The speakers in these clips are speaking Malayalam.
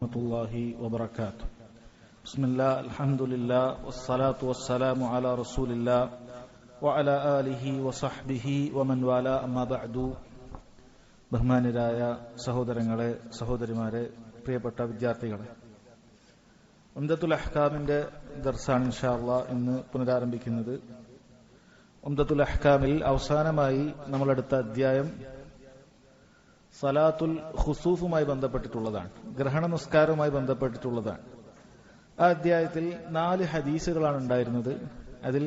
warahmatullahi wabarakatuh. Bismillah, alhamdulillah, wassalatu wassalamu ala rasulillah wa ala alihi wa sahbihi wa man wala amma ba'du. ബഹുമാന്യരായ സഹോദരങ്ങളെ, സഹോദരിമാരെ, പ്രിയപ്പെട്ട വിദ്യാർത്ഥികളെ, ഉംദത്തുൽ അഹ്കാമിന്റെ ദർസാണ് ഇൻഷാ അല്ലാഹ് ഇന്ന് പുനരാരംഭിക്കുന്നത്. ഉംദത്തുൽ അഹ്കാമിൽ അവസാനമായി നമ്മളെടുത്ത അധ്യായം സലാത്തുൽ ഖുസൂഫുമായി ബന്ധപ്പെട്ടിട്ടുള്ളതാണ്, ഗ്രഹണ നിസ്കാരവുമായി ബന്ധപ്പെട്ടിട്ടുള്ളതാണ്. ആ അധ്യായത്തിൽ 4 ഹദീസുകളാണ് ഉണ്ടായിരുന്നത്. അതിൽ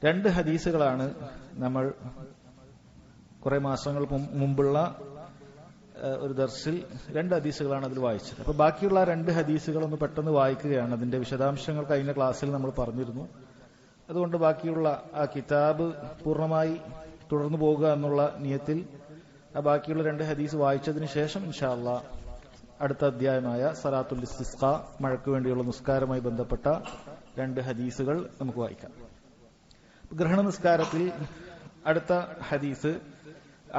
2 ഹദീസുകളാണ് നമ്മൾ കുറെ മാസങ്ങൾ മുമ്പുള്ള ഒരു ദർസിൽ 2 ഹദീസുകളാണ് അതിൽ വായിച്ചത്. അപ്പൊ ബാക്കിയുള്ള 2 ഹദീസുകളൊന്ന് പെട്ടെന്ന് വായിക്കുകയാണ്. അതിന്റെ വിശദാംശങ്ങൾ കഴിഞ്ഞ ക്ലാസ്സിൽ നമ്മൾ പറഞ്ഞിരുന്നു. അതുകൊണ്ട് ബാക്കിയുള്ള ആ കിതാബ് പൂർണ്ണമായി തുടർന്നു പോകുക എന്നുള്ള നിയത്തിൽ ആ ബാക്കിയുള്ള 2 ഹദീസ് വായിച്ചതിന് ശേഷം ഇൻഷാ അല്ലാഹ് അടുത്ത അധ്യായമായ സലാത്തുൽ ഇസ്തിസ്ഖ, മഴയ്ക്ക് വേണ്ടിയുള്ള നിസ്കാരവുമായി ബന്ധപ്പെട്ട 2 ഹദീസുകൾ നമുക്ക് വായിക്കാം. ഗ്രഹണ നിസ്കാരത്തിൽ അടുത്ത ഹദീസ്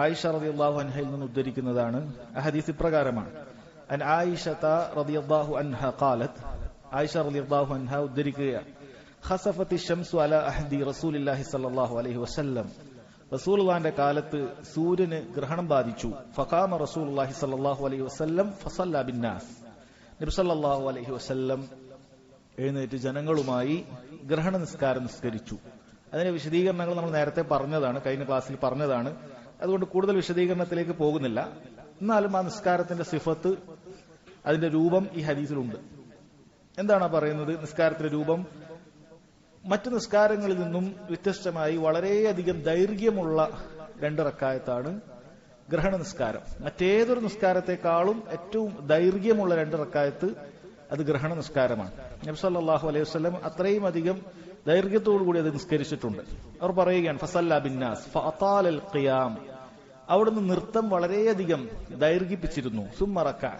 ആയിഷ റളിയല്ലാഹു അൻഹയിൽ നിന്ന് ഉദ്ധരിക്കുന്നതാണ്. ആ ഹദീസ് ഇപ്രകാരമാണ്: അൻ ആയിഷത റളിയല്ലാഹു അൻഹ ഖാലത്, ആയിഷ റളിയല്ലാഹു അൻഹ ഉദ്ധരിക്കുകയാണ്, ഖസഫത്തി ശംസു അലാ അഹ്ദി റസൂലില്ലാഹി സ്വല്ലല്ലാഹു അലൈഹി വസല്ലം, റസൂലുള്ളാഹിന്റെ കാലത്ത് സൂര്യന് ഗ്രഹണം ബാധിച്ചു. ഫഖാമ റസൂലുള്ളാഹി സ്വല്ലല്ലാഹു അലൈഹി വസല്ലം ഫസല്ല ബിന്നാസ്, നബി സല്ലല്ലാഹു അലൈഹി വസല്ലം എഴുന്നേറ്റ് ജനങ്ങളുമായി ഗ്രഹണ നിസ്കാരം നിസ്കരിച്ചു. അതിന്റെ വിശദീകരണങ്ങൾ നമ്മൾ നേരത്തെ പറഞ്ഞതാണ്, കഴിഞ്ഞ ക്ലാസ്സിൽ പറഞ്ഞതാണ്. അതുകൊണ്ട് കൂടുതൽ വിശദീകരണത്തിലേക്ക് പോകുന്നില്ല. എന്നാലും ആ നിസ്കാരത്തിന്റെ സിഫത്ത്, അതിന്റെ രൂപം ഈ ഹദീസിലുണ്ട്. എന്താണ് പറയുന്നത്? നിസ്കാരത്തിന്റെ രൂപം മറ്റു നിസ്കാരങ്ങളിൽ നിന്നും വ്യത്യസ്തമായി വളരെയധികം ദൈർഘ്യമുള്ള 2 റക്അത്താണ് ഗ്രഹണ നിസ്കാരം. മറ്റേതൊരു നിസ്കാരത്തെക്കാളും ഏറ്റവും ദൈർഘ്യമുള്ള 2 റക്അത്ത് അത് ഗ്രഹണ നിസ്കാരമാണ്. നബി സല്ലല്ലാഹു അലൈഹി വസല്ലം അത്രയും അധികം ദൈർഘ്യത്തോടു കൂടി അത് നിസ്കരിച്ചിട്ടുണ്ട്. അവർ പറയുകയാണ്, ഫസല്ല ബിന്നാസ് ഫഅതാലൽ ഖിയാം, അവിടുന്ന് നൃത്തം വളരെയധികം ദൈർഘിപ്പിച്ചിരുന്നു. സുമ്മ റക്അ,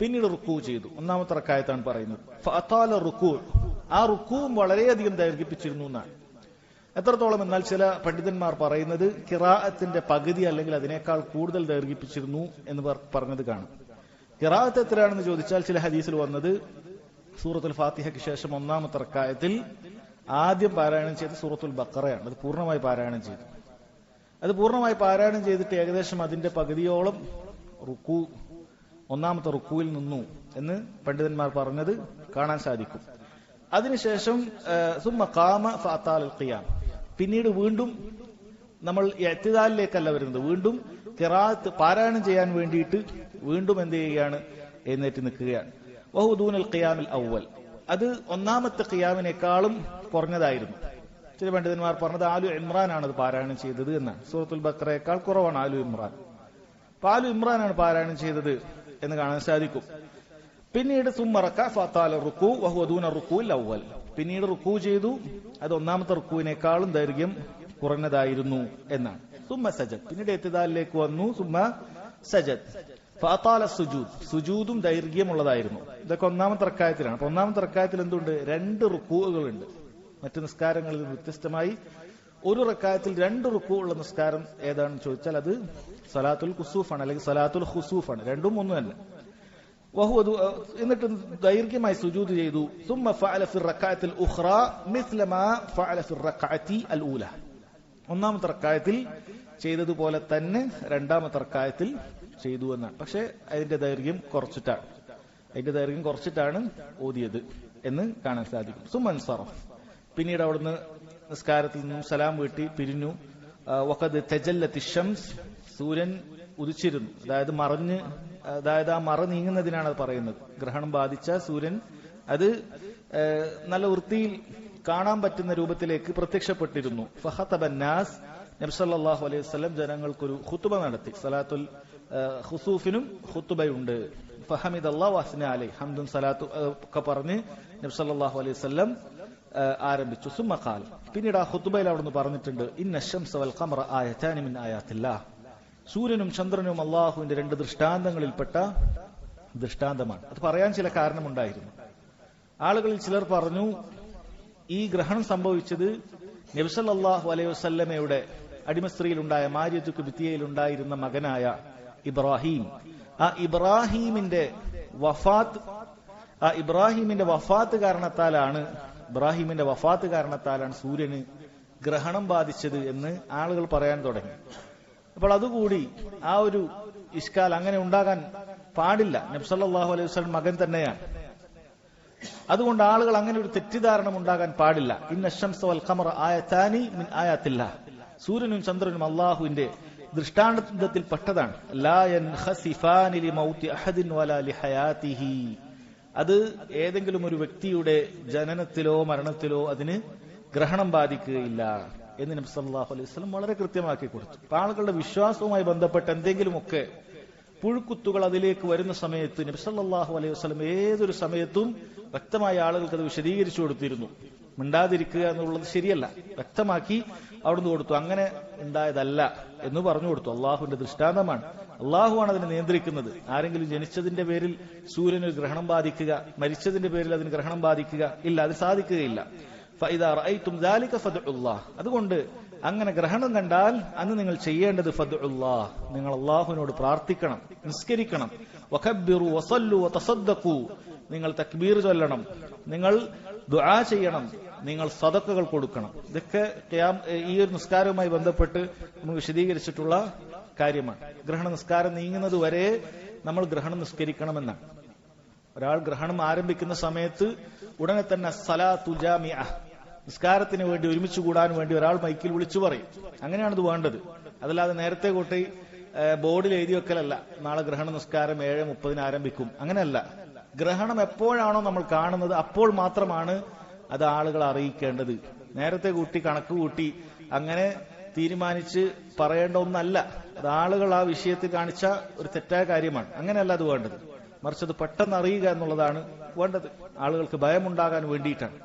പിന്നീട് റുക്കൂ ചെയ്തു. 1ാമത്തെ റക്അത്താണ് പറയുന്നത്. ഫഅതാല റുക്കൂ, ആ റുക്കൂവും വളരെയധികം ദൈർഘിപ്പിച്ചിരുന്നു എന്നാണ്. എത്രത്തോളം എന്നാൽ ചില പണ്ഡിതന്മാർ പറയുന്നത് ഖിറാഅത്തിന്റെ പകുതി അല്ലെങ്കിൽ അതിനേക്കാൾ കൂടുതൽ ദൈർഘിപ്പിച്ചിരുന്നു എന്ന് പറഞ്ഞത് കാണും. ഖിറാഅത്ത് എത്രയാണെന്ന് ചോദിച്ചാൽ ചില ഹദീസിൽ വന്നത് സൂറത്തുൽ ഫാത്തിഹയ്ക്ക് ശേഷം 1ാമത്തെ റക്അത്തിൽ ആദ്യം പാരായണം ചെയ്ത് സൂറത്തുൽ ബഖറയാണ്. അത് പൂർണ്ണമായി പാരായണം ചെയ്തു. അത് പൂർണ്ണമായി പാരായണം ചെയ്തിട്ട് ഏകദേശം അതിന്റെ പകുതിയോളം റുക്കൂ, 1ാമത്തെ റുക്കൂയിൽ നിന്നു എന്ന് പണ്ഡിതന്മാർ പറഞ്ഞത് കാണാൻ സാധിക്കും. അതിനുശേഷം സുമ്മ ഖാമ ഫഅതാലൽ ഖിയാം, പിന്നീട് വീണ്ടും നമ്മൾ ഇഅ്തിദാലിലേക്കല്ല വരുന്നത്, വീണ്ടും ഖിറാഅത്ത് പാരായണം ചെയ്യാൻ വേണ്ടിയിട്ട് വീണ്ടും എന്ത് ചെയ്യുകയാണ്? എഴുന്നേറ്റ് നിൽക്കുകയാണ്. വഹു ദൂനൽ ഖിയാമിൽ അവ്വൽ, അത് 1ാമത്തെ ഖിയാമിനേക്കാളും കുറഞ്ഞതായിരുന്നു. ചില പണ്ഡിതന്മാർ പറഞ്ഞത് ആലു ഇമ്രാനാണ് അത് പാരായണം ചെയ്തത് എന്നാണ്. സൂറത്തുൽ ബഖറയേക്കാൾ കുറവാണ് ആലു ഇമ്രാൻ. അപ്പൊ ആലു ഇമ്രാനാണ് പാരായണം ചെയ്തത് എന്ന് കാണാൻ സാധിക്കും. പിന്നീട് സുമ്മ റക്അ ഫഅതാല റുക്കൂ വഹുവ ദൂന റുക്കൂൽ അവ്വൽ, പിന്നീട് റുക്കൂ ചെയ്തു, അത് 1ാമത്തെ റുക്കൂവിനേക്കാളും ദൈർഘ്യം കുറഞ്ഞതായിരുന്നു എന്നാണ്. സുമ്മ സജദ്, പിന്നീട് ഇഅ്തിദാലിലേക്ക് വന്നു. സുമ്മ സജദ് ഫഅതാല സുജൂദ്, സുജൂദും ദൈർഘ്യമുള്ളതായിരുന്നു. ഇതൊക്കെ 1ാമത്തെ റക്അത്തിലാണ്. അപ്പൊ 1ാമത്തെ റക്അത്തിൽ എന്തുണ്ട്? 2 റുക്കൂകളുണ്ട്. മറ്റു നിസ്കാരങ്ങളിൽ വ്യത്യസ്തമായി ഒരു റക്അത്തിൽ 2 റുക്കൂ ഉള്ള നിസ്കാരം ഏതാണെന്ന് ചോദിച്ചാൽ അത് സലാത്തുൽ ഖുസൂഫാണ് അല്ലെങ്കിൽ സലാത്തുൽ ഖുസൂഫാണ്. രണ്ടും ഒന്ന് തന്നെ. എന്നിട്ട് ദൈർഘ്യമായി സുജൂദ് ചെയ്തു. സുമ്മ ഫഅല ഫി റക്അത്തിൽ ഉഖ്റാ മിസ്ല മാ ഫഅല ഫി റക്അത്തി അൽ ഊല, 1ാമത്തെ റക്അത്തിൽ ചെയ്തതുപോലെ തന്നെ 2ാമത്തെ റക്അത്തിൽ ചെയ്തു എന്നാണ്. പക്ഷെ അതിന്റെ ദൈർഘ്യം കുറച്ചിട്ടാണ് ഓതിയത് എന്ന് കാണാൻ സാധിക്കും. സുമ്മൻ സറഫ്, പിന്നീട് അവിടുന്ന് നിസ്കാരത്തിൽ നിന്നും സലാം വീട്ടി പിരിഞ്ഞു. വഖദ് തജല്ലത്തി ശംസ്, സൂര്യൻ ഉദിച്ചിരുന്നു. അതായത് ആ മറ നീങ്ങുന്നതിനാണ് അത് പറയുന്നത്. ഗ്രഹണം ബാധിച്ച സൂര്യൻ അത് നല്ല വൃത്തിയിൽ കാണാൻ പറ്റുന്ന രൂപത്തിലേക്ക് പ്രത്യക്ഷപ്പെട്ടിരുന്നു. ഫഖതബന്നാസ്, നബി സല്ലല്ലാഹു അലൈഹി വസല്ലം ജനങ്ങൾക്കൊരു ഖുതുബ നടത്തി. സലാത്തുൽ ഖുസൂഫിനും ഖുതുബയുണ്ട്. ഫഹമിദല്ലാഹു വഅസ്ന അലൈഹി, ഹംദും സലാത്തും ഒക്കെ പറഞ്ഞ് നബി സല്ലല്ലാഹു അലൈഹി വസല്ലം ആരംഭിച്ചു. സുമ്മ ഖാൽ, പിന്നീട് ആ ഖുതുബയിൽ അവിടുന്ന് പറഞ്ഞിട്ടുണ്ട്, ഇന്ന ശംസ വൽ ഖമറ ആയതാനി മിൻ ആയാത്തില്ലാഹ്, സൂര്യനും ചന്ദ്രനും അള്ളാഹുവിന്റെ 2 ദൃഷ്ടാന്തങ്ങളിൽപ്പെട്ട ദൃഷ്ടാന്തമാണ്. അത് പറയാൻ ചില കാരണമുണ്ടായിരുന്നു. ആളുകളിൽ ചിലർ പറഞ്ഞു, ഈ ഗ്രഹണം സംഭവിച്ചത് നബി സല്ലല്ലാഹു അലൈഹി വസല്ലമയുടെ അടിമസ്ത്രീയിലുണ്ടായ മാരിയത്തുക്ക് ബിത്തിയയിലുണ്ടായിരുന്ന മകനായ ഇബ്രാഹിം, ആ ഇബ്രാഹീമിന്റെ ഇബ്രാഹിമിന്റെ വഫാത്ത് കാരണത്താലാണ് സൂര്യന് ഗ്രഹണം ബാധിച്ചത് എന്ന് ആളുകൾ പറയാൻ തുടങ്ങി. അപ്പോൾ അതുകൂടി ആ ഒരു ഇഷ്കാൽ അങ്ങനെ ഉണ്ടാകാൻ പാടില്ല. നബി സല്ലല്ലാഹു അലൈഹി വസല്ലം മകൻ തന്നെയാണ്. അതുകൊണ്ട് ആളുകൾ അങ്ങനെ ഒരു തെറ്റിദ്ധാരണ ഉണ്ടാകാൻ പാടില്ല. ഇന്ന ശംസ വൽ ഖമറ ആയതാനി മിൻ ആയാത്തില്ലാഹ്, സൂര്യനും ചന്ദ്രനും അല്ലാഹുവിന്റെ ദൃഷ്ടാന്തത്തിൽ പെട്ടതാണ്. ലാ യൻഖസിഫാനി ലിമൗതി അഹദിൻ വലാ ലിഹയാതിഹി, അത് ഏതെങ്കിലും ഒരു വ്യക്തിയുടെ ജനനത്തിലോ മരണത്തിലോ അതിന് ഗ്രഹണം ബാധിക്കുകയില്ല എന്ന് നബി സല്ലല്ലാഹു അലൈഹി വസല്ലം വളരെ കൃത്യമാക്കി കൊടുത്തു. ആളുകളുടെ വിശ്വാസവുമായി ബന്ധപ്പെട്ട എന്തെങ്കിലുമൊക്കെ പുഴുക്കുത്തുകൾ അതിലേക്ക് വരുന്ന സമയത്ത് നബി സല്ലല്ലാഹു അലൈഹി വസല്ലം ഏതൊരു സമയത്തും വ്യക്തമായ ആളുകൾക്ക് അത് വിശദീകരിച്ചു കൊടുത്തിരുന്നു. മിണ്ടാതിരിക്കുക എന്നുള്ളത് ശരിയല്ല, വ്യക്തമാക്കി അവിടുന്ന് കൊടുത്തു. അങ്ങനെ ഉണ്ടായതല്ല എന്ന് പറഞ്ഞു കൊടുത്തു. അള്ളാഹുവിന്റെ ദൃഷ്ടാന്തമാണ്, അള്ളാഹുവാണ് അതിനെ നിയന്ത്രിക്കുന്നത്. ആരെങ്കിലും ജനിച്ചതിന്റെ പേരിൽ സൂര്യന് ഗ്രഹണം ബാധിക്കുക, മരിച്ചതിന്റെ പേരിൽ അതിന് ഗ്രഹണം ബാധിക്കുക ഇല്ല, അത് സാധിക്കുകയില്ല. ഫഇദാ റഅയ്തും ദാലിക ഫദ്ഉല്ലാഹ്, അതുകൊണ്ട് അങ്ങനെ ഗ്രഹണം കണ്ടാൽ അന്ന് നിങ്ങൾ ചെയ്യേണ്ടത് ഫദ്ഉല്ലാഹ്, നിങ്ങൾ അള്ളാഹുവിനോട് പ്രാർത്ഥിക്കണം, നിസ്കരിക്കണം. വകബ്ബിറു വസല്ലു വതസദ്ദഖു, നിങ്ങൾ തക്ബീർ ചൊല്ലണം, നിങ്ങൾ ദുആ ചെയ്യണം, നിങ്ങൾ സദഖകൾ കൊടുക്കണം. ഇതൊക്കെ ഈ ഒരു നിസ്കാരവുമായി ബന്ധപ്പെട്ട് നമ്മൾ വിശദീകരിച്ചിട്ടുള്ള കാര്യമാണ്. ഗ്രഹണ നിസ്കാരം നീങ്ങുന്നത് വരെ നമ്മൾ ഗ്രഹണം നിസ്കരിക്കണമെന്നാണ്. ഒരാൾ ഗ്രഹണം ആരംഭിക്കുന്ന സമയത്ത് ഉടനെ തന്നെ സലാത്തു ജാമിഅ, നിസ്കാരത്തിന് വേണ്ടി ഒരുമിച്ച് കൂടാൻ വേണ്ടി ഒരാൾ മൈക്കിൽ വിളിച്ചു പറയും. അങ്ങനെയാണ് ഇത് വേണ്ടത്. അതല്ലാതെ നേരത്തെ കൂട്ടി ബോർഡിൽ എഴുതി വെക്കലല്ല, നാളെ ഗ്രഹണ നിസ്കാരം 7:30 ആരംഭിക്കും, അങ്ങനെയല്ല. ഗ്രഹണം എപ്പോഴാണോ നമ്മൾ കാണുന്നത് അപ്പോൾ മാത്രമാണ് അത് ആളുകളെ അറിയിക്കേണ്ടത്. നേരത്തെ കൂട്ടി കണക്ക് കൂട്ടി അങ്ങനെ തീരുമാനിച്ച് പറയേണ്ട ഒന്നല്ല. അത് ആളുകൾ ആ വിഷയത്തിൽ കാണിച്ച ഒരു തെറ്റായ കാര്യമാണ്. അങ്ങനെയല്ല അത് വേണ്ടത്. മറിച്ച് അത് പെട്ടെന്ന് അറിയുക എന്നുള്ളതാണ് വേണ്ടത്. ആളുകൾക്ക് ഭയമുണ്ടാകാൻ വേണ്ടിയിട്ടാണ്.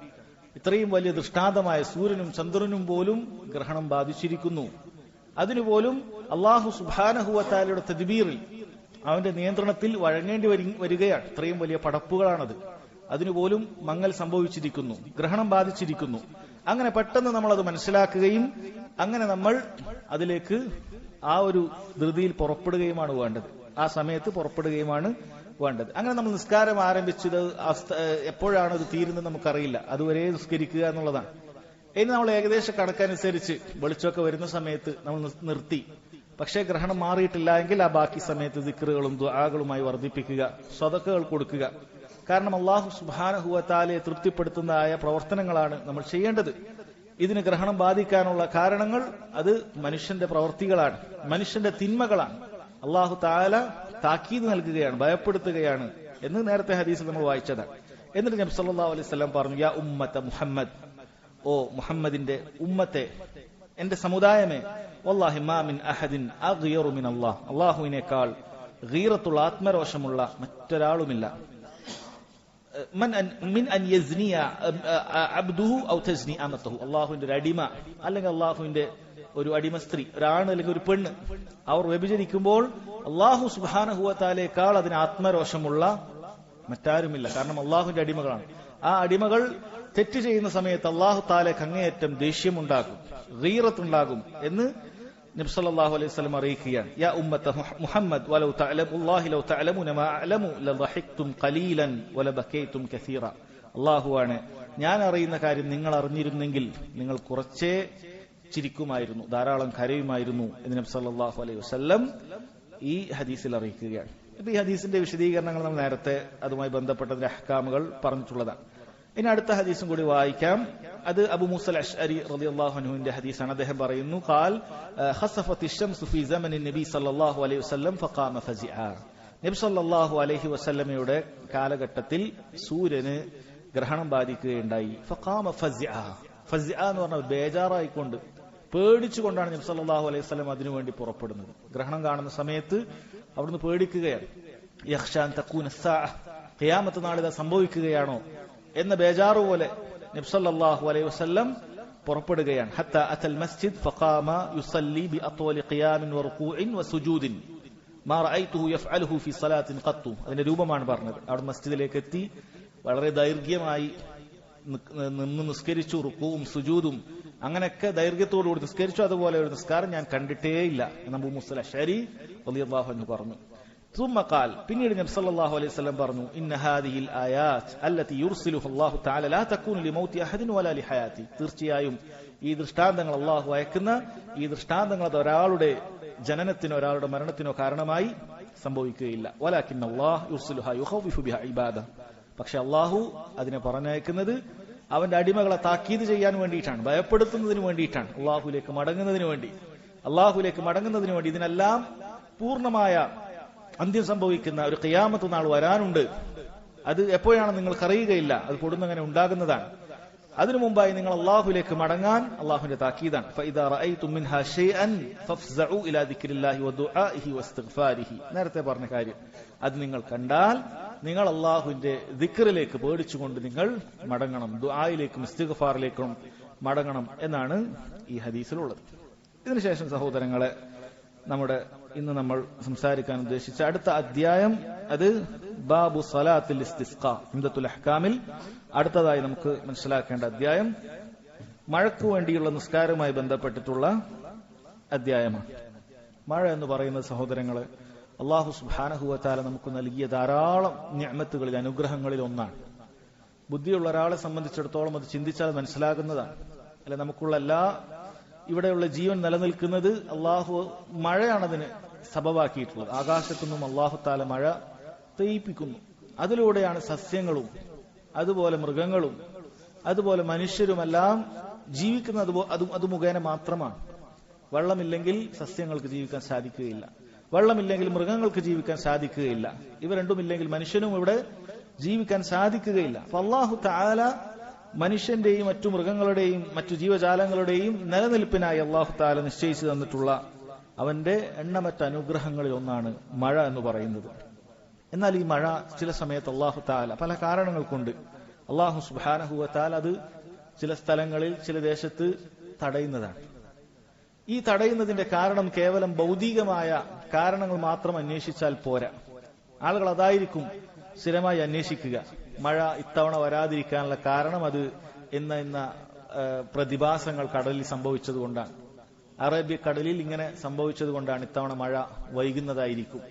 ഇത്രയും വലിയ ദൃഷ്ടാന്തമായ സൂര്യനും ചന്ദ്രനും പോലും ഗ്രഹണം ബാധിച്ചിരിക്കുന്നു. അതിനുപോലും അല്ലാഹു സുബ്ഹാനഹു വ തആലയുടെ തദ്ബീറിൽ, അവന്റെ നിയന്ത്രണത്തിൽ വഴങ്ങേണ്ടി വരികയാണ്. ഇത്രയും വലിയ പടപ്പുകളാണത്. അതിനുപോലും മങ്ങൽ സംഭവിച്ചിരിക്കുന്നു, ഗ്രഹണം ബാധിച്ചിരിക്കുന്നു. അങ്ങനെ പെട്ടെന്ന് നമ്മൾ അത് മനസ്സിലാക്കുകയും അങ്ങനെ നമ്മൾ അതിലേക്ക് ആ ഒരു ധൃതിയിൽ പുറപ്പെടുകയുമാണ് വേണ്ടത്. ആ സമയത്ത് പുറപ്പെടുകയുമാണ് വേണ്ടത്. അങ്ങനെ നമ്മൾ നിസ്കാരം ആരംഭിച്ചത് എപ്പോഴാണ് അത് തീരുന്നത് നമുക്കറിയില്ല. അതുവരെ നിസ്കരിക്കുക എന്നുള്ളതാണ്. ഇനി നമ്മൾ ഏകദേശം കണക്കനുസരിച്ച് വെളിച്ചമൊക്കെ വരുന്ന സമയത്ത് നമ്മൾ നിർത്തി. പക്ഷേ ഗ്രഹണം മാറിയിട്ടില്ല എങ്കിൽ ആ ബാക്കി സമയത്ത് ദിക്റുകളും ദുആകളുമായി വർദ്ധിപ്പിക്കുക, സദഖകൾ കൊടുക്കുക. കാരണം അല്ലാഹു സുബ്ഹാനഹു വ തആലയെ തൃപ്തിപ്പെടുത്തുന്നതായ പ്രവർത്തനങ്ങളാണ് നമ്മൾ ചെയ്യേണ്ടത്. ഇതിന് ഗ്രഹണം ബാധിക്കാനുള്ള കാരണങ്ങൾ അത് മനുഷ്യന്റെ പ്രവർത്തികളാണ്, മനുഷ്യന്റെ തിന്മകളാണ്. അല്ലാഹു തആല താക്കീത് നൽകുകയാണ്, ഭയപ്പെടുത്തുകയാണ് എന്ന് നേരത്തെ ഹദീസിൽ നമ്മൾ വായിച്ചതാണ്. എന്നിട്ട് നബി സല്ലല്ലാഹു അലൈഹി വസല്ലം പറഞ്ഞു, യാ ഉമ്മത മുഹമ്മദ്, ഓ മുഹമ്മദിന്റെ ഉമ്മത്തെ, എന്റെ സമുദായമേ, വല്ലാഹി മാ മിൻ അഹദിൻ അഗ്യറു മിൻ അല്ലാഹ്, അല്ലാഹുവിനേക്കാൾ ഗീറത്തുള്ള ആത്മരോഷമുള്ള മറ്റൊരാളുമില്ല. മിൻ അൻ യസ്നിയ അബ്ദുഹു ഔ തസ്നി അമതുഹു, അല്ലാഹുവിന്റെ ഒരു അടിമ അല്ലെങ്കിൽ അല്ലാഹുവിന്റെ ഒരു അടിമ സ്ത്രീ, ഒരാണ് അല്ലെങ്കിൽ ഒരു പെണ്ണ്, അവർ വ്യഭിചരിക്കുമ്പോൾ അല്ലാഹു സുബ്ഹാനഹു വ തആലയേക്കാൾ അതിന് ആത്മരോഷമുള്ള മറ്റാരുമില്ല. കാരണം അല്ലാഹുവിന്റെ അടിമകളാണ്. ആ അടിമകൾ തെറ്റ് ചെയ്യുന്ന സമയത്ത് അല്ലാഹു തആലയ്ക്ക് അങ്ങേയറ്റം ദേഷ്യമുണ്ടാകും, ഗീറത്തുണ്ടാകും എന്ന് നബി സല്ലല്ലാഹു അലൈഹി വസല്ലം അറിയിക്കുകയാണ്. യാ ഉമ്മത മുഹമ്മദ് വലൗ തഅലമുല്ലാഹി ലൗ തഅലമുന മാ അഅലമു ലദഹിക്തും ഖലീലൻ വലബകൈതും കസീറ. അല്ലാഹുവാണ്, ഞാൻ അറിയുന്ന കാര്യം നിങ്ങൾ അറിഞ്ഞിരുന്നെങ്കിൽ നിങ്ങൾ കുറച്ചേ ചിരിക്കുമായിരുന്നു, ധാരാളം കരയുമായിരുന്നു എന്ന് നബി സല്ലല്ലാഹു അലൈഹി വസല്ലം ഈ ഹദീസിൽ അറിയിക്കുകയാണ്. ഇപ്പൊ ഈ ഹദീസിന്റെ വിശദീകരണങ്ങൾ നമ്മൾ നേരത്തെ അതുമായി ബന്ധപ്പെട്ട അഹ്കാമുകൾ പറഞ്ഞിട്ടുള്ളതാണ്. ഇനി അടുത്ത ഹദീസും കൂടി വായിക്കാം. അത് അബൂ മൂസ അശ്അരി റളിയല്ലാഹു അൻഹുവിന്റെ ഹദീസാണ്. അദ്ദേഹം പറയുന്നു, ഖാൽ ഖസഫത്തി ശംസു ഫീ സമനി നബി സല്ലല്ലാഹു അലൈഹി വസല്ലം ഫഖാമ ഫസിഅ. നബി സല്ലല്ലാഹു അലൈഹി വസല്ലമയുടെ കാലഘട്ടത്തിൽ സൂര്യന് ഗ്രഹണം ബാധിക്കുകയുണ്ടായി. ഫഖാമ ഫസിഅ, ഫസിഅ എന്ന് പറഞ്ഞാൽ ബേജാറായിക്കൊണ്ട്, പേടിച്ചുകൊണ്ടാണ് നബി സല്ലല്ലാഹു അലൈഹി വസല്ലം അതിനുവേണ്ടി പുറപ്പെടുന്നത്. ഗ്രഹണം കാണുന്ന സമയത്ത് അവിടുന്ന് പേടിക്കുകയാണ്. യഖ്ശാൻ തകൂന സാഅ, ഖിയാമത്ത് നാളിൽ സംഭവിക്കുകയാണോ എന്ന ബേജാറു പോലെ നബി സല്ലല്ലാഹു അലൈഹി വസല്ലം പുറപ്പെടുകയാണ്. ഹത്താ അത്തൽ മസ്ജിദ് ഫഖാമ യുസല്ലി ബി അത്വലി ഖിയാമിൻ വറുകൂഇൻ വസുജൂദിൻ മാ റഅയ്തുഹു യഫ്അലുഹു ഫി സലാത്തിൻ ഖത്തു. അതിന്റെ രൂപമാണ് പറഞ്ഞത്. അവിടെ മസ്ജിദിലേക്ക് എത്തി വളരെ ദൈർഘ്യമായി നിന്ന് നിസ്കരിച്ചു, റുകൂഉം സുജൂദും അങ്ങനെയൊക്കെ ദൈർഘ്യത്തോടുകൂടി നിസ്കരിച്ചു. അതുപോലെ ഒരു നിസ്കാരം ഞാൻ കണ്ടിട്ടേയില്ല എന്ന് അബൂ മൂസ അശ്അരി റളിയല്ലാഹു അൻഹു പറഞ്ഞു. ثم قال പിന്നീട് നബി സല്ലല്ലാഹു അലൈഹി വസല്ലം പറഞ്ഞു ഇന്ന ഹാദിഹിൽ ആയാത്ത് അല്ലതി യുർസിലുഹു അല്ലാഹു തആല ലാ തകൂനു ലിമൗതി അഹദിൻ വലാ ലിഹയാതി. തീർച്ചയായും ഈ ദൃഷ്ടാന്തങ്ങൾ അല്ലാഹു അയക്കുന്ന ഈ ദൃഷ്ടാന്തങ്ങൾ അത് ഒരാളുടെ ജനനത്തിനോ ഒരാളുടെ മരണത്തിനോ കാരണമായി സംഭവിക്കുകയില്ല. വലാകിന്ന അല്ലാഹു യുർസിലുഹാ യുഖവിഫു ബിഹാ ഇബാദ. പക്ഷെ അല്ലാഹു അതിനെ പറഞ്ഞയക്കുന്നത് അവന്റെ അടിമകളെ താക്കീത് ചെയ്യാൻ വേണ്ടിയിട്ടാണ്, ഭയപ്പെടുത്തുന്നതിന് വേണ്ടിയിട്ടാണ്, അല്ലാഹുവിലേക്ക് മടങ്ങുന്നതിന് വേണ്ടി. ഇതിനെല്ലാം പൂർണ്ണമായ അന്ത്യം സംഭവിക്കുന്ന ഒരു ഖിയാമത്ത് നാൾ വരാനുണ്ട്. അത് എപ്പോഴാണ് നിങ്ങൾക്ക് അറിയുകയില്ല, അത് കൊടുന്നങ്ങനെ ഉണ്ടാകുന്നതാണ്. അതിനു മുമ്പായി നിങ്ങൾ അള്ളാഹുവിലേക്ക് മടങ്ങാൻ അള്ളാഹുവിന്റെ താക്കീതാണ്. ഫഇദാ റഅയ്തും മിൻഹാ ശൈഅൻ ഫഫ്സഉ ഇലാ ദിക്രില്ലാഹി വദുആഇഹി വസ്തിഗ്ഫാരിഹി. നേരത്തെ പറഞ്ഞ കാര്യം, അത് നിങ്ങൾ കണ്ടാൽ നിങ്ങൾ അള്ളാഹുവിന്റെ ദിക്റിലേക്ക് പേടിച്ചുകൊണ്ട് നിങ്ങൾ മടങ്ങണം, ദുആയിലേക്കും ഇസ്തിഗ്ഫാറിലേക്കും മടങ്ങണം എന്നാണ് ഈ ഹദീസിലുള്ളത്. ഇതിനുശേഷം സഹോദരങ്ങളെ, ഇന്ന് നമ്മൾ സംസാരിക്കാൻ ഉദ്ദേശിച്ച അടുത്ത അധ്യായം അത് ബാബു സലാത്തിൽ ഇസ്തിസ്ഖാ ഇംദത്തുൽ അഹ്കാമിൽ അടുത്തതായി നമുക്ക് മനസ്സിലാക്കേണ്ട അധ്യായം മഴയ്ക്ക് വേണ്ടിയുള്ള നിസ്കാരവുമായി ബന്ധപ്പെട്ടിട്ടുള്ള അധ്യായമാണ്. മഴ എന്ന് പറയുന്ന സഹോദരങ്ങളെ, അല്ലാഹു സുബ്ഹാനഹു വ തആല നമുക്ക് നൽകിയ ധാരാളം നിഅമത്തുകളിൽ, അനുഗ്രഹങ്ങളിൽ ഒന്നാണ്. ബുദ്ധിയുള്ള ഒരാളെ സംബന്ധിച്ചിടത്തോളം അത് ചിന്തിച്ചാൽ മനസ്സിലാകുന്നതാണ്. അല്ലെ, നമുക്കുള്ള ഇവിടെയുള്ള ജീവൻ നിലനിൽക്കുന്നത് അള്ളാഹു മഴയാണതിന് സബബാക്കിയിട്ടുള്ളത്. ആകാശത്തുനിന്നും അള്ളാഹു താല മഴ പെയ്യിപ്പിക്കുന്നു. അതിലൂടെയാണ് സസ്യങ്ങളും അതുപോലെ മൃഗങ്ങളും അതുപോലെ മനുഷ്യരുമെല്ലാം ജീവിക്കുന്നത്. അത് മുഖേന മാത്രമാണ്. വെള്ളമില്ലെങ്കിൽ സസ്യങ്ങൾക്ക് ജീവിക്കാൻ സാധിക്കുകയില്ല, വെള്ളമില്ലെങ്കിൽ മൃഗങ്ങൾക്ക് ജീവിക്കാൻ സാധിക്കുകയില്ല, ഇവ രണ്ടുമില്ലെങ്കിൽ മനുഷ്യനും ഇവിടെ ജീവിക്കാൻ സാധിക്കുകയില്ല. അപ്പൊ അള്ളാഹു തആല മനുഷ്യന്റെയും മറ്റു മൃഗങ്ങളുടെയും മറ്റു ജീവജാലങ്ങളുടെയും നിലനിൽപ്പിനായി അള്ളാഹു തആല നിശ്ചയിച്ചു തന്നിട്ടുള്ള അവന്റെ എണ്ണമറ്റ അനുഗ്രഹങ്ങളിൽ ഒന്നാണ് മഴ എന്ന് പറയുന്നത്. എന്നാൽ ഈ മഴ ചില സമയത്ത് അള്ളാഹു തആല പല കാരണങ്ങൾ കൊണ്ട് അള്ളാഹു സുബ്ഹാനഹു വ തആല അത് ചില സ്ഥലങ്ങളിൽ ചില ദേശത്ത് തടയുന്നതാണ്. ഈ തടയുന്നതിന്റെ കാരണം കേവലം ഭൗതികമായ കാരണങ്ങൾ മാത്രം അന്വേഷിച്ചാൽ പോരാ. ആളുകൾ അതായിരിക്കും സ്ഥിരമായി അന്വേഷിക്കുക. മഴ ഇത്തവണ വരാതിരിക്കാനുള്ള കാരണം അത് ഇന്ന പ്രതിഭാസങ്ങൾ കടലിൽ സംഭവിച്ചതുകൊണ്ടാണ്, അറേബ്യക്കടലിൽ ഇങ്ങനെ സംഭവിച്ചതുകൊണ്ടാണ് ഇത്തവണ മഴ വൈകുന്നതായിരിക്കും,